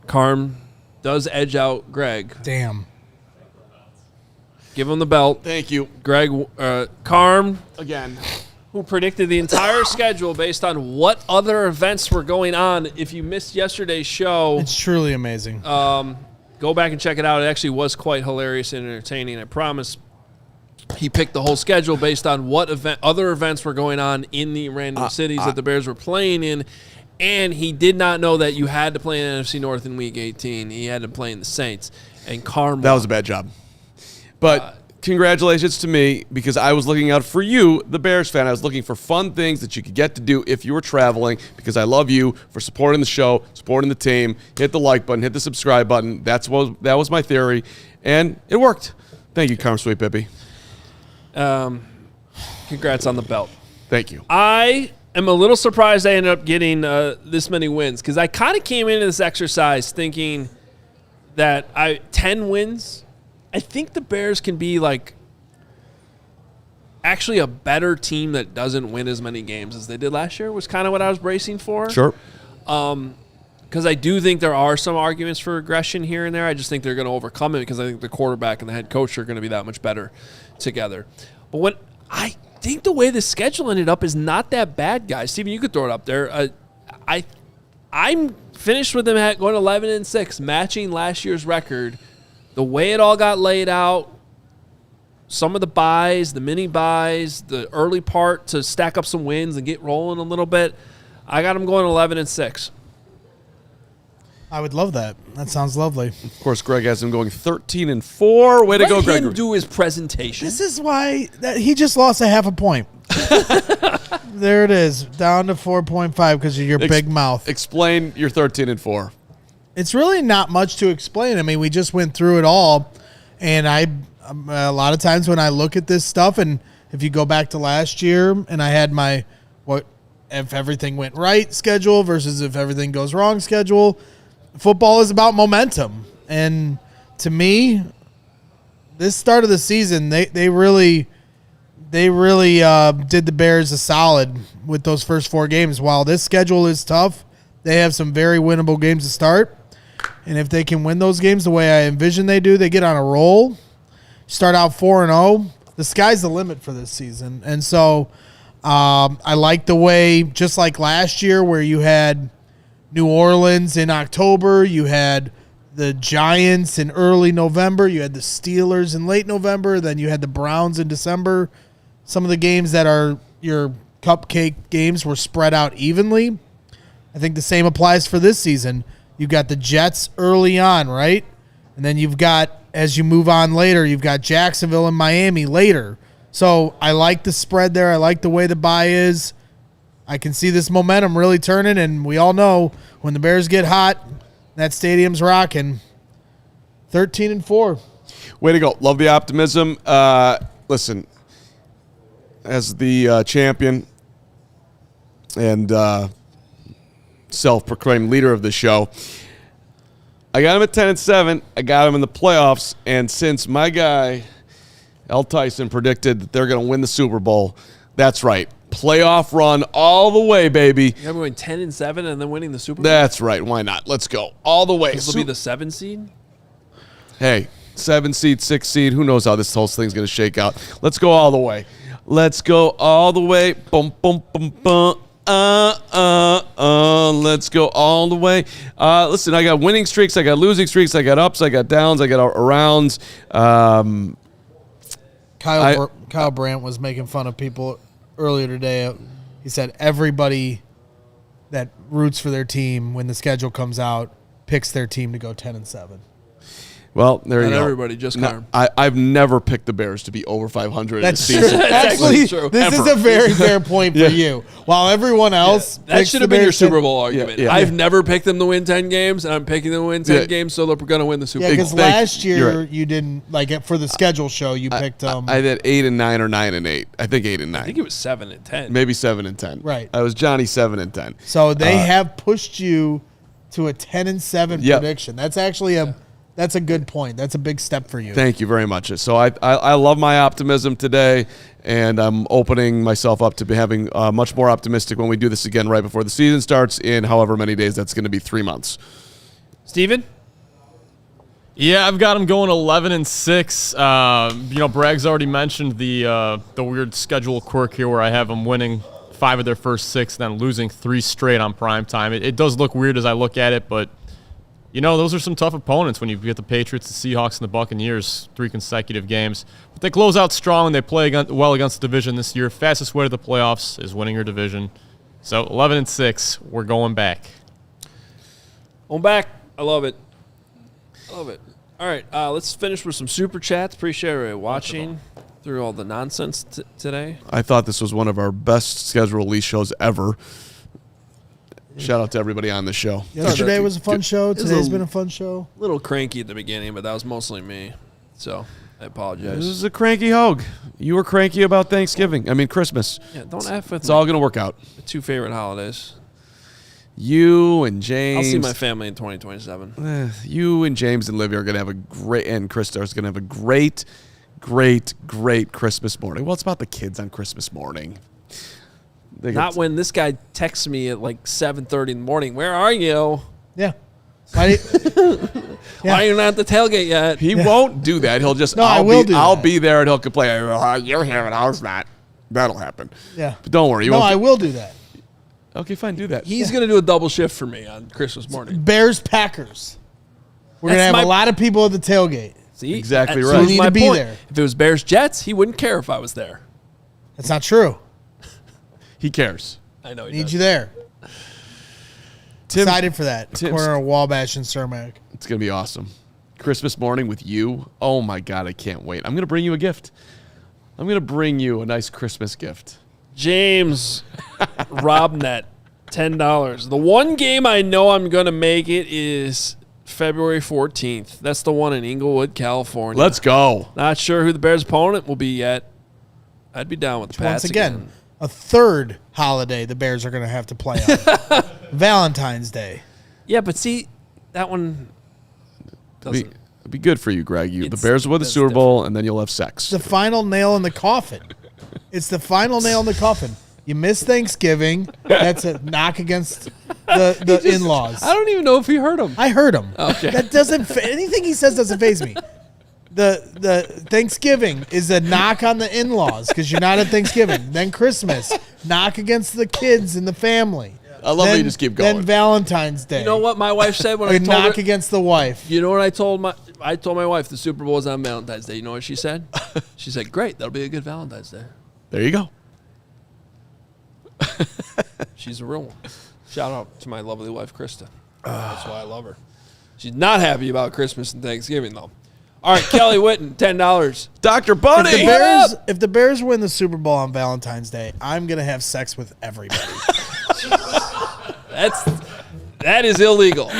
Carm does edge out Greg. Damn. Give him the belt. Thank you Greg, Carm, again. who predicted the entire schedule based on what other events were going on. If you missed yesterday's show, It's truly amazing. go back and check it out. It actually was quite hilarious and entertaining. I promise. He picked the whole schedule based on what other events were going on in the random cities that the Bears were playing in. And he did not know that you had to play in NFC North in Week 18. He had to play in the Saints. And Carm That was a bad job. But congratulations to me because I was looking out for you, the Bears fan. I was looking for fun things that you could get to do if you were traveling because I love you for supporting the show, supporting the team. Hit the like button, hit the subscribe button. That was my theory, and it worked. Thank you, Carm Sweet Baby. Congrats on the belt. Thank you. I am a little surprised I ended up getting this many wins because I kind of came into this exercise thinking that 10 wins. I think the Bears can be like actually a better team that doesn't win as many games as they did last year was kind of what I was bracing for. Sure. Because I do think there are some arguments for regression here and there. I just think they're going to overcome it because I think the quarterback and the head coach are going to be that much better together. But what I think the way the schedule ended up is not that bad, guys. Steven, you could throw it up there. I'm finished with them going 11-6, matching last year's record. The way it all got laid out, some of the buys, the mini buys, the early part to stack up some wins and get rolling a little bit, I got them going 11-6. I would love that. That sounds lovely. Of course, Greg has him going 13-4. Way to go, Let Greg. him do his presentation. This is why he just lost a half a point. There it is, down to 4.5 because of your big mouth. Explain your 13-4. It's really not much to explain. I mean, we just went through it all, and a lot of times when I look at this stuff, and if you go back to last year, and I had my what if everything went right schedule versus if everything goes wrong schedule. Football is about momentum, and to me, this start of the season, they really did the Bears a solid with those first 4 games. While this schedule is tough, they have some very winnable games to start. And if they can win those games the way I envision they do, they get on a roll, start out 4-0. The sky's the limit for this season. And so I like the way, just like last year where you had New Orleans in October, you had the Giants in early November, you had the Steelers in late November, then you had the Browns in December. Some of the games that are your cupcake games were spread out evenly. I think the same applies for this season. You've got the Jets early on, right? And then you've got, as you move on later, you've got Jacksonville and Miami later. So I like the spread there. I like the way the bye is. I can see this momentum really turning, and we all know when the Bears get hot, that stadium's rocking. 13-4. Way to go. Love the optimism. Listen, as the champion and self-proclaimed leader of the show, I got him at 10-7. I got him in the playoffs, and since my guy L. Tyson predicted that they're going to win the Super Bowl, that's right. Playoff run all the way, baby. You're going 10-7 and then winning the Super Bowl? That's right. Why not? Let's go all the way. This will be the 7 seed? Hey, 7 seed, 6 seed. Who knows how this whole thing's going to shake out? Let's go all the way. Let's go all the way. Boom, boom, boom, boom. Let's go all the way. Listen, I got winning streaks. I got losing streaks. I got ups. I got downs. I got arounds. Kyle Brandt was making fun of people earlier today. He said everybody that roots for their team when the schedule comes out picks their team to go 10-7. Well, there you Not go. everybody, just Carm. I've never picked the Bears to be over 500 That's in the true. season. Actually, true. this is a very fair point for you. While everyone else That picks should the have been your Bears Super Bowl argument. yeah. I've never picked them to win 10 games, and I'm picking them to win 10 games, so they're going to win the Super Yeah, Bowl. because Thank you. last You're year right. you didn't for the schedule show. You picked I did 8-9 or 9-8. I think 8-9. I think it was 7-10. Maybe 7-10. Right. I was Johnny 7-10. so they have pushed you to a 10-7 Yep. prediction. That's actually that's a good point. That's a big step for you. Thank you very much. So I love my optimism today, and I'm opening myself up to be having much more optimistic when we do this again right before the season starts in however many days. That's going to be 3 months. Steven? Yeah, I've got him going 11-6. Bragg's already mentioned the weird schedule quirk here where I have them winning 5 of their first 6, then losing 3 straight on primetime. It does look weird as I look at it, but those are some tough opponents when you get the Patriots, the Seahawks, and the Buccaneers 3 consecutive games. But they close out strong and they play well against the division this year. Fastest way to the playoffs is winning your division. So 11-6, we're going back. I'm back. I love it. All right, let's finish with some super chats. Appreciate everybody watching through all the nonsense today. I thought this was one of our best scheduled release shows ever. Shout out to everybody on the show. Yesterday was a fun show. was Today's a- been a fun show. A little cranky at the beginning, but that was mostly me. So I This apologize. is a cranky Hoge. You were cranky about Christmas. Yeah, don't F with It's all going to work out. my 2 favorite holidays. You and James. I'll see my family in 2027. You and James and Livy are going to have a great, and Krista is going to have a great Christmas morning. Well, it's about the kids on Christmas morning. They Not get- when this guy texts me at like 7:30 in the morning. Where are you? Yeah. Why Why are you not at the tailgate yet? He won't do that. He'll just. No, I will do I'll that. be there, and he'll complain. You're here, and I was not. That'll happen. Yeah. But don't worry. You No, won't I will do that. Okay, fine. Do that. He's going to do a double shift for me on Christmas morning. Bears Packers. We're gonna That's have my- a lot of people at the tailgate. See? Exactly That right. proves You need my to be point. there. If it was Bears Jets, he wouldn't care if I was there. That's not true. He cares. I know he Need does. you there. Tim, Excited for that. Tim's- Corner of Wabash and Cermak. it's gonna be awesome. Christmas morning with you. Oh my God, I can't wait. I'm gonna bring you a gift. I'm gonna bring you a nice Christmas gift. James Robnet, $10. The one game I know I'm going to make it is February 14th. That's the one in Inglewood, California. Let's go. Not sure who the Bears' opponent will be yet. I'd be down with the Pats Once again, a third holiday the Bears are going to have to play on. Valentine's Day. Yeah, but see, that one doesn't. It'd be good for you, Greg. The It's- Bears will win the that's Super Bowl, and then you'll have sex. The final nail in the coffin. It's the final nail in the coffin. You miss Thanksgiving. That's a knock against the in-laws. I don't even know if he heard him. I heard him. Okay. That doesn't anything he says doesn't faze me. The Thanksgiving is a knock on the in-laws because you're not at Thanksgiving. Then Christmas, knock against the kids and the family. I love how you just keep going. Then Valentine's Day. You know what my wife said when I A told knock her? against the wife. You know what I told my wife the Super Bowl is on Valentine's Day. You know what she said? She said, "Great, that'll be a good Valentine's Day." There you go. She's a real one. Shout out to my lovely wife, Krista. That's why I love her. She's not happy about Christmas and Thanksgiving, though. All right, Kelly Witten, $10. Dr. Bunny. If the Bears win the Super Bowl on Valentine's Day, I'm gonna have sex with everybody. That is illegal.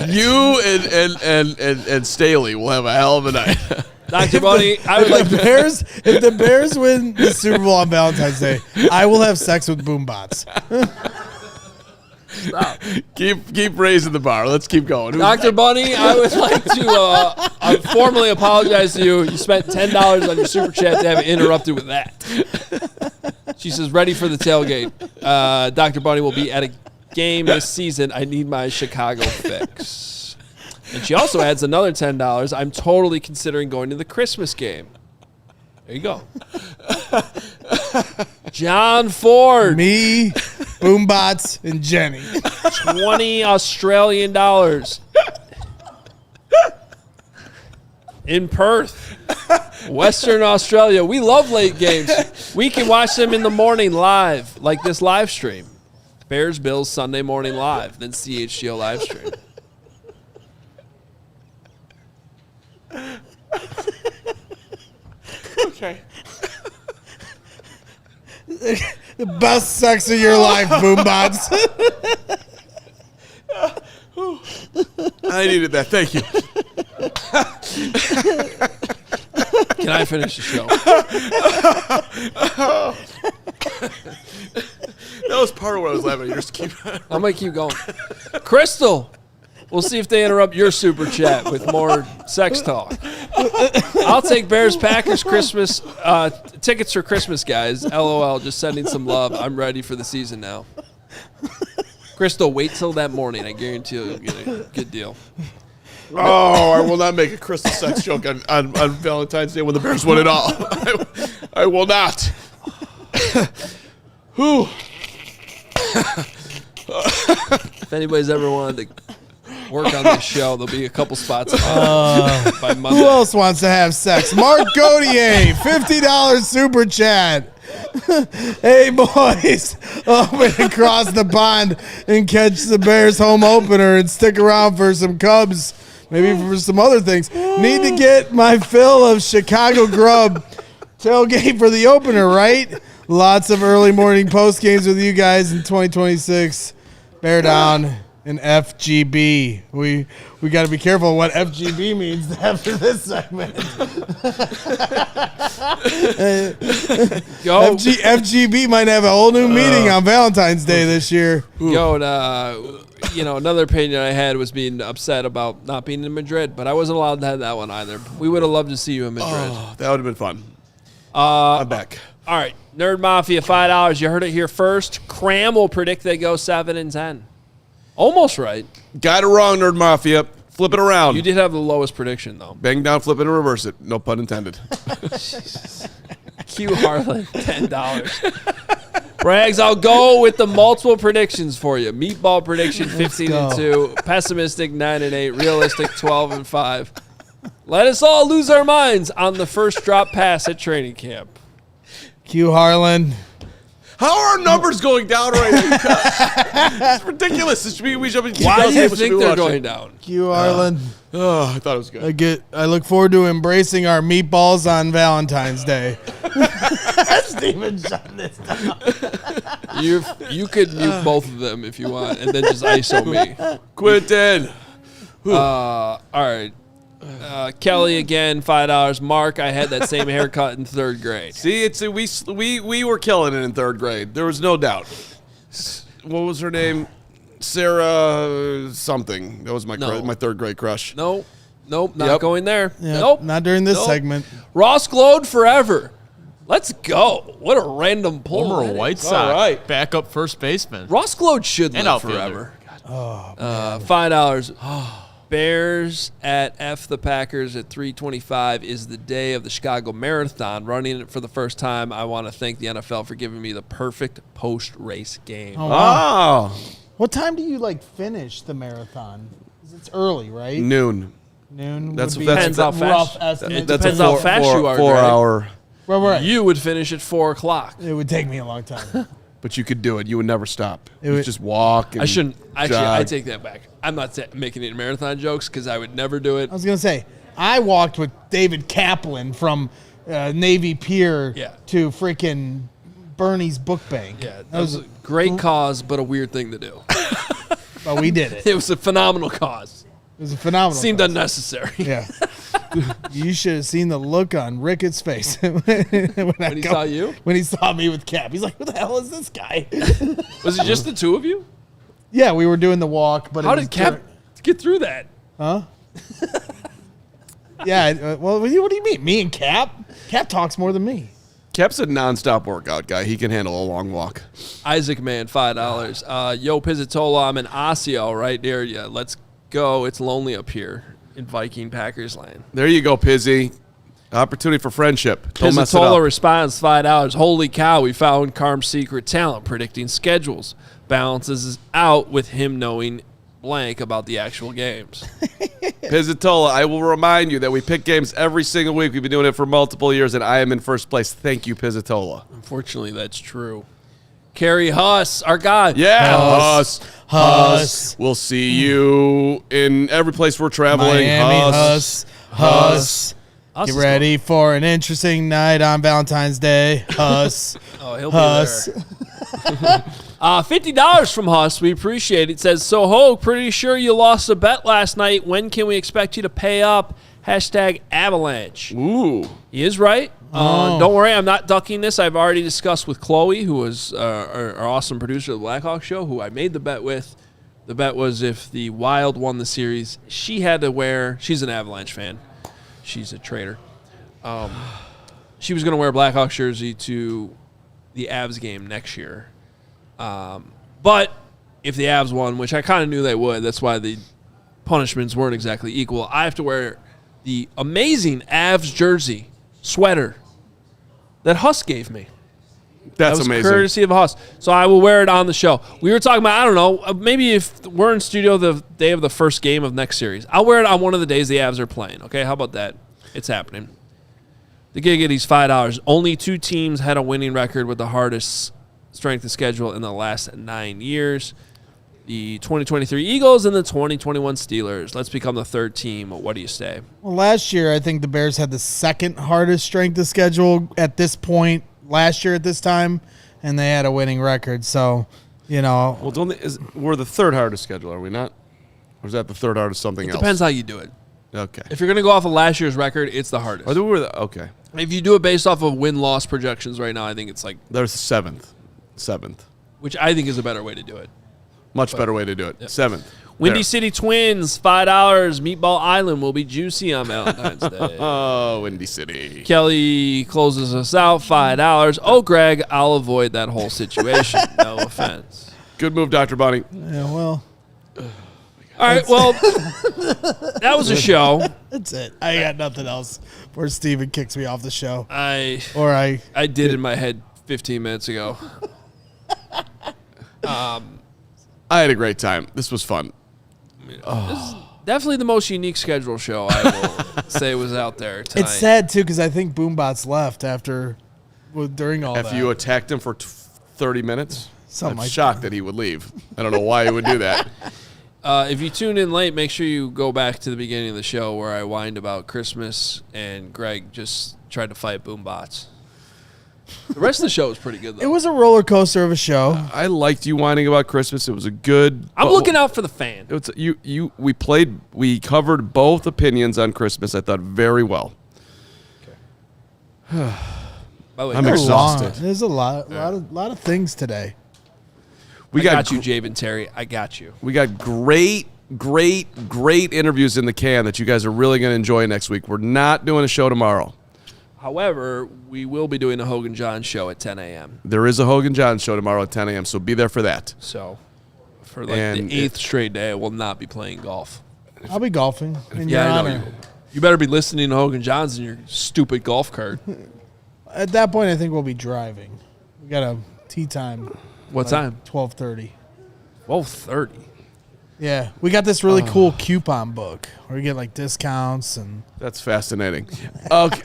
You and Staley will have a hell of a night. Dr. Bunny, I would like to If the Bears win the Super Bowl on Valentine's Day, I will have sex with boombots. stop. Keep raising the bar. Let's keep going. Dr. Bunny, I would like to formally apologize to you. You spent $10 on your super chat to have it interrupted with that. She says, ready for the tailgate. Dr. Bunny will be at a game this season. I need my Chicago fix. And she also adds another $10. I'm totally considering going to the Christmas game. There you go. John Ford. Me, boombots, and Jenny. 20 Australian dollars. In Perth, Western Australia. We love late games. We can watch them in the morning live, like this live stream. Bears, Bills, Sunday morning live, then CHGO live stream. Okay. The best sex of your life, boombots. I needed that. Thank you. Can I finish the show? That was part of what I was laughing at. You just keep. I'm going to keep going. Crystal. We'll see if they interrupt your super chat with more sex talk. I'll take Bears Packers Christmas tickets for Christmas, guys. LOL, just sending some love. I'm ready for the season now. Crystal, wait till that morning. I guarantee you'll get a good deal. Oh, I will not make a crystal sex joke on Valentine's Day when the Bears win it all. I will not. Whew. If anybody's ever wanted to work on this show, there'll be a couple spots by Monday. Who else wants to have sex? Mark Godier, $50 super chat. Hey, boys, open across the pond and catch the Bears home opener and stick around for some Cubs, maybe for some other things. Need to get my fill of Chicago grub. Tailgate for the opener, right? Lots of early morning post games with you guys in 2026. Bear down in FGB. We got to be careful what FGB means after this segment. FGB might have a whole new meaning on Valentine's Day this year. Yo, another opinion I had was being upset about not being in Madrid, but I wasn't allowed to have that one either. We would have loved to see you in Madrid. Oh, that would have been fun. I'm back. All right, Nerd Mafia, $5. You heard it here first. Cram will predict they go 7-10. Almost right. Got it wrong, Nerd Mafia. Flip it around. You did have the lowest prediction, though. Bang down, flip it, and reverse it. No pun intended. Q Harlan, $10. Rags, I'll go with the multiple predictions for you. Meatball prediction, 15-2. Pessimistic, 9-8. Realistic, 12-5. Let us all lose our minds on the first drop pass at training camp. Q Harlan. How are our numbers going down right now? It's ridiculous. We should be. Why do you think they're going down? Q Harlan. Oh, I thought it was good. I look forward to embracing our meatballs on Valentine's Day. Steven, shut this down. You could mute both of them if you want, and then just ISO me. Quentin. All right. Kelly again, $5. Mark, I had that same haircut in third grade. See, we were killing it in third grade. There was no doubt. What was her name? Sarah something. That was my third grade crush. Nope, not going there. Yep, nope, not during this segment. Ross glowed forever. Let's go. What a random pull. Former White Sox. All right. Backup first baseman. Ross glowed should And live outfielder. forever. $5. Bears at F the Packers at 3:25 is the day of the Chicago Marathon. Running it for the first time, I want to thank the NFL for giving me the perfect post-race game. Oh, wow. Oh. What time do you finish the marathon? 'Cause it's early, right? Noon. Noon. That's- would be Depends how rough fast. estimate. It depends how fast you are. 4 Greg. hour. Right. You would finish at 4 o'clock. It would take me a long time. But you could do it. You would never stop. You would- would just walk. And I shouldn't. Actually, jog. I take that back. I'm not making it marathon jokes because I would never do it. I was going to say, I walked with David Kaplan from Navy Pier Yeah. to freaking Bernie's Book Bank. Yeah, that was a great cause, but a weird thing to do. But we did it. It was a phenomenal cause. It was a phenomenal. Seemed cause. unnecessary. Yeah. You should have seen the look on Ricketts' face when When he saw you? When he saw me with Cap. He's like, "Who the hell is this guy?" Was it just the two of you? Yeah, we were doing the walk, but How it was did Cap get through that? Huh? Yeah. Well, what do you mean? Me and Cap? Cap talks more than me. Cap's a nonstop workout guy. He can handle a long walk. Isaac Man, $5. Yo, Pizzatola, I'm in Osseo right near you. Let's go. It's lonely up here in Viking Packers land. There you go, Pizzy. Opportunity for friendship. Don't mess it Pizzatola up. responds, $5. Holy cow, we found Carm's secret talent, predicting schedules. Balances out with him knowing blank about the actual games. Pizzatola, I will remind you that we pick games every single week. We've been doing it for multiple years, and I am in first place. Thank you, Pizzatola. Unfortunately, that's true. Carrie Huss, our guy. Yeah, Huss. Huss. We'll see you in every place we're traveling. Miami, Huss. Huss Get is ready for an interesting night on Valentine's Day. Huss. Oh, he'll Huss. be there. $50 from Huss. We appreciate it. It says, so Hoge, pretty sure you lost a bet last night. When can we expect you to pay up? Hashtag Avalanche. Ooh. He is right. Oh. Don't worry, I'm not ducking this. I've already discussed with Chloe, who was our awesome producer of the Blackhawk Show, who I made the bet with. The bet was if the Wild won the series, she had to wear – she's an Avalanche fan. She's a traitor. She was going to wear a Blackhawks jersey to the Avs game next year. But if the Avs won, which I kind of knew they would, that's why the punishments weren't exactly equal, I have to wear the amazing Avs jersey sweater that Huss gave me. That's That was amazing. courtesy of Huss. So I will wear it on the show. We were talking about, I don't know, maybe if we're in studio the day of the first game of next series, I'll wear it on one of the days the Avs are playing. Okay, how about that? It's happening. The Giggity's $5. Only 2 teams had a winning record with the hardest strength of schedule in the last 9 years. The 2023 Eagles and the 2021 Steelers. Let's become the third team. What do you say? Well, last year, I think the Bears had the second hardest strength of schedule at this point last year at this time, and they had a winning record. So, you know. Well, we're the third hardest schedule, are we not? Or is that the third hardest something else? Depends how you do it. Okay. If you're going to go off of last year's record, it's the hardest. Okay. If you do it based off of win-loss projections right now, I think it's like, There's seventh. which I think is a better way to do it. Much better way to do it. Seventh. Windy There. City Twins, $5. Meatball Island will be juicy on Valentine's Day. Oh, Windy City. Kelly closes us out, $5. Oh, Greg, I'll avoid that whole situation. No offense. Good move, Dr. Bunny. Yeah, well, All right, well, that was a show. that's it. I got nothing else before Steven kicks me off the show. I did in my head 15 minutes ago. I had a great time. This was fun. This is definitely the most unique schedule show I will say was out there tonight. It's sad, too, because I think Boombots left during all that. After you attacked him for 30 minutes, Something I'm like shocked that he would leave. I don't know why he would do that. If you tuned in late, make sure you go back to the beginning of the show where I whined about Christmas and Greg just tried to fight Boombots. The rest of the show was pretty good, though. It was a roller coaster of a show. I liked you whining about Christmas. It was a good. I'm looking out for the fan. It was we covered both opinions on Christmas. I thought very well. By the way, I'm Greg, exhausted. There's a lot of things today. We I got you, Javen Terry. I got you. We got great interviews in the can that you guys are really going to enjoy next week. We're not doing a show tomorrow. However, we will be doing a Hogan John show at 10 a.m. There is a Hogan John show tomorrow at 10 a.m., so be there for that. So, for like And the 8th straight day, I will not be playing golf. I'll be golfing. In Yeah, your I know. honor. You better be listening to Hogan John's in your stupid golf cart. At that point, I think we'll be driving. We got a tea time. What time? 12:30. 12:30. Yeah, we got this really cool coupon book where you get like discounts and. That's fascinating. Okay.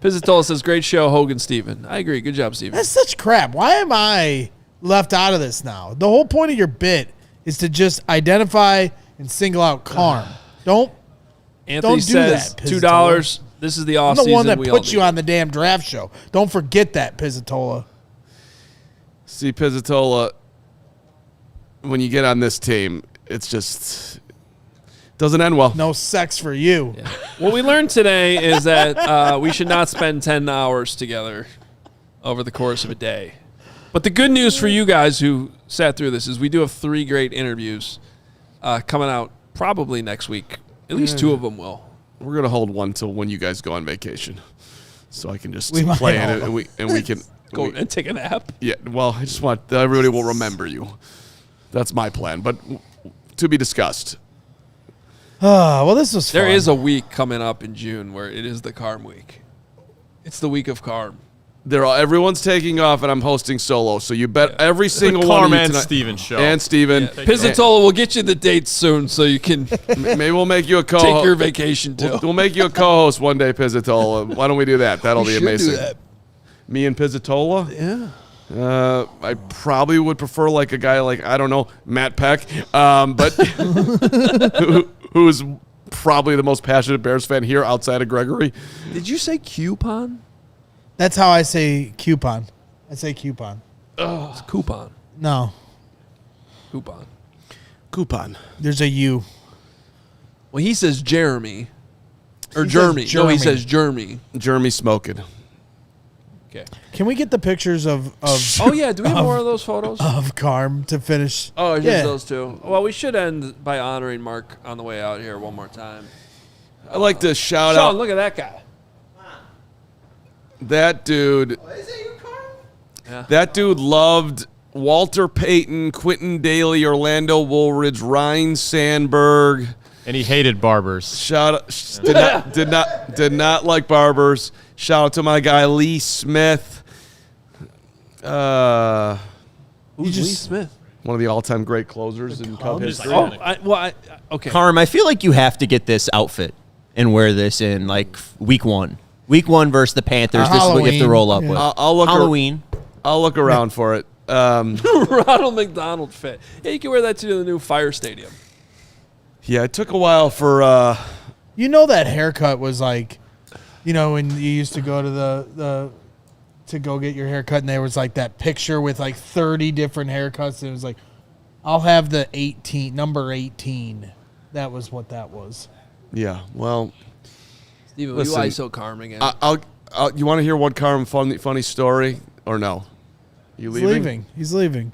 Pizzatola says, great show, Hogan Steven. I agree. Good job, Steven. That's such crap. Why am I left out of this now? The whole point of your bit is to just identify and single out Carm. Anthony don't do says that, $2. This is the I'm offseason. the one that we all puts you need. on the damn draft show. Don't forget that, Pizzatola. See, Pizzatola, when you get on this team, it's just doesn't end well. No sex for you. Yeah. What we learned today is that we should not spend 10 hours together over the course of a day. But the good news for you guys who sat through this is we do have 3 great interviews coming out probably next week. At least 2 of them will. We're gonna hold one till when you guys go on vacation, so I can just We might play in hold it, and we can Go and take a nap. Yeah, well, I just want everybody will remember you. That's my plan, but to be discussed. Oh, well, this was fun. There is a week coming up in June where it is the Carm week. It's the week of Carm. Everyone's taking off, and I'm hosting solo. So you bet every single the one of you Carman tonight. Steven show. And Steven. Pizzatola, we'll get you the dates soon so you can Maybe we'll make you a co-host. take your vacation too. We'll make you a co-host one day, Pizzatola. Why don't we do that? That'll be amazing. Me and Pizzatola? Yeah. I probably would prefer like a guy like, I don't know, Matt Peck, but who's probably the most passionate Bears fan here outside of Gregory. Did you say coupon? That's how I say coupon. I say coupon. It's coupon. No, Coupon. Coupon. there's a U. Well, he says Jeremy. Or He says Jeremy. No, he Jeremy. says Jeremy. Jeremy smoking. Okay. Can we get the pictures of Oh, yeah. Do we have more of those photos? Carm to finish? Oh, just yeah. those 2. Well, we should end by honoring Mark on the way out here one more time. I'd like to shout Sean, out look at that guy. that dude. Yeah. That dude loved Walter Payton, Quentin Daly, Orlando Woolridge, Ryan Sandberg. And he hated barbers. Shout out, did not like barbers. Shout out to my guy Lee Smith. Who's You just- Lee Smith? One of the all-time great closers in Cub history. Oh, okay. Carm, I feel like you have to get this outfit and wear this in like week 1. Week 1 versus the Panthers. This is what you have to Halloween, roll up yeah. with. I'll look. Halloween. I'll look around for it. Ronald McDonald fit. Yeah, you can wear that to the new Fire Stadium. Yeah, it took a while for. You know that haircut was like, when you used to go to the to go get your haircut, and there was like that picture with like 30 different haircuts, and it was like, I'll have the number 18. That was what that was. Yeah, well, Steven, Listen, you ISO Carm again. I'll you want to hear one Carm funny story or no? You leaving? He's leaving.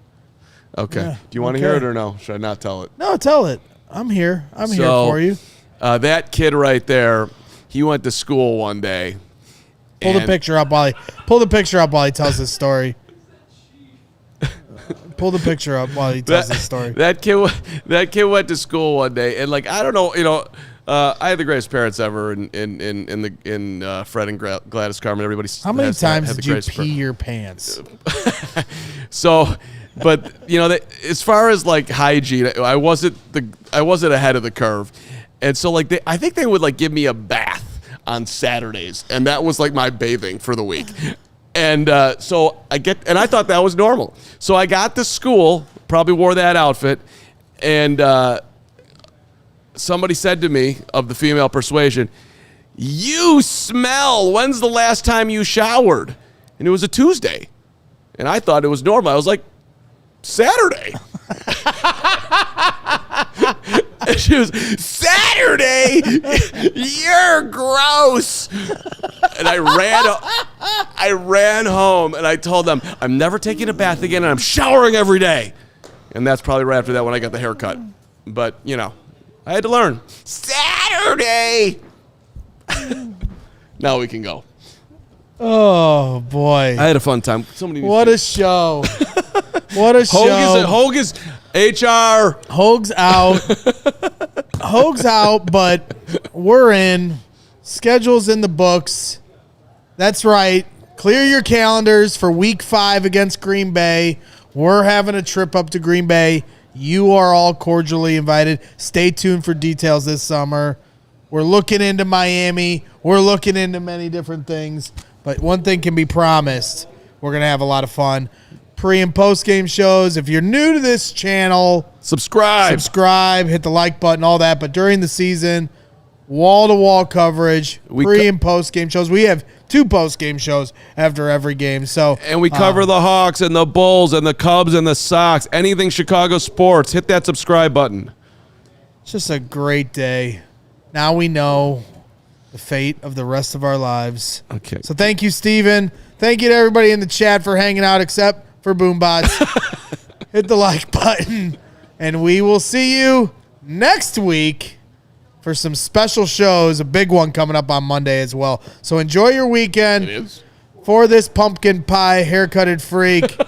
Okay. Yeah, Do you want to hear it or no? Should I not tell it? No, tell it. I'm here. I'm here So, for you. That kid right there, he went to school one day. Pull the and- picture up while he tells this story. Pull the picture up while he tells this story. That kid went to school one day, and like I don't know, I had the greatest parents ever in Fred and Gladys Carman. Everybody. How many had times the did you greatest pee your pants? So, but as far as like hygiene, I wasn't ahead of the curve, and so like I think they would like give me a bath on Saturdays, and that was like my bathing for the week. And so I thought that was normal. So I got to school, probably wore that outfit, and somebody said to me of the female persuasion, "You smell. When's the last time you showered?" And it was a Tuesday, and I thought it was normal. I was like, Saturday. And she was, Saturday? You're gross. And I ran home and I told them, I'm never taking a bath again and I'm showering every day. And that's probably right after that when I got the haircut. But, I had to learn. Saturday. Now we can go. Oh boy! I had a fun time. What a show! What a show! Hoge is HR. Hoge's out. Hoge's out, but we're in. Schedule's in the books. That's right. Clear your calendars for week 5 against Green Bay. We're having a trip up to Green Bay. You are all cordially invited. Stay tuned for details this summer. We're looking into Miami. We're looking into many different things. But one thing can be promised. We're going to have a lot of fun. Pre- and post-game shows. If you're new to this channel, Subscribe. hit the like button, all that. But during the season, wall-to-wall coverage, We pre- and post-game shows. We have 2 post-game shows after every game. So And we cover the Hawks and the Bulls and the Cubs and the Sox. Anything Chicago sports. Hit that subscribe button. it's just a great day. Now we know the fate of the rest of our lives. Okay. So thank you, Steven. Thank you to everybody in the chat for hanging out, except for Boombots. Hit the like button, and we will see you next week for some special shows. A big one coming up on Monday as well. So enjoy your weekend. For this pumpkin pie haircutted freak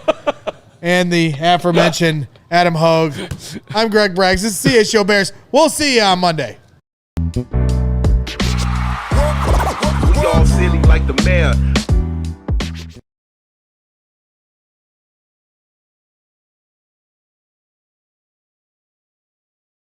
and the aforementioned Adam Hoge, I'm Greg Braggs. This is CHGO Bears. We'll see you on Monday. We all silly like the mayor.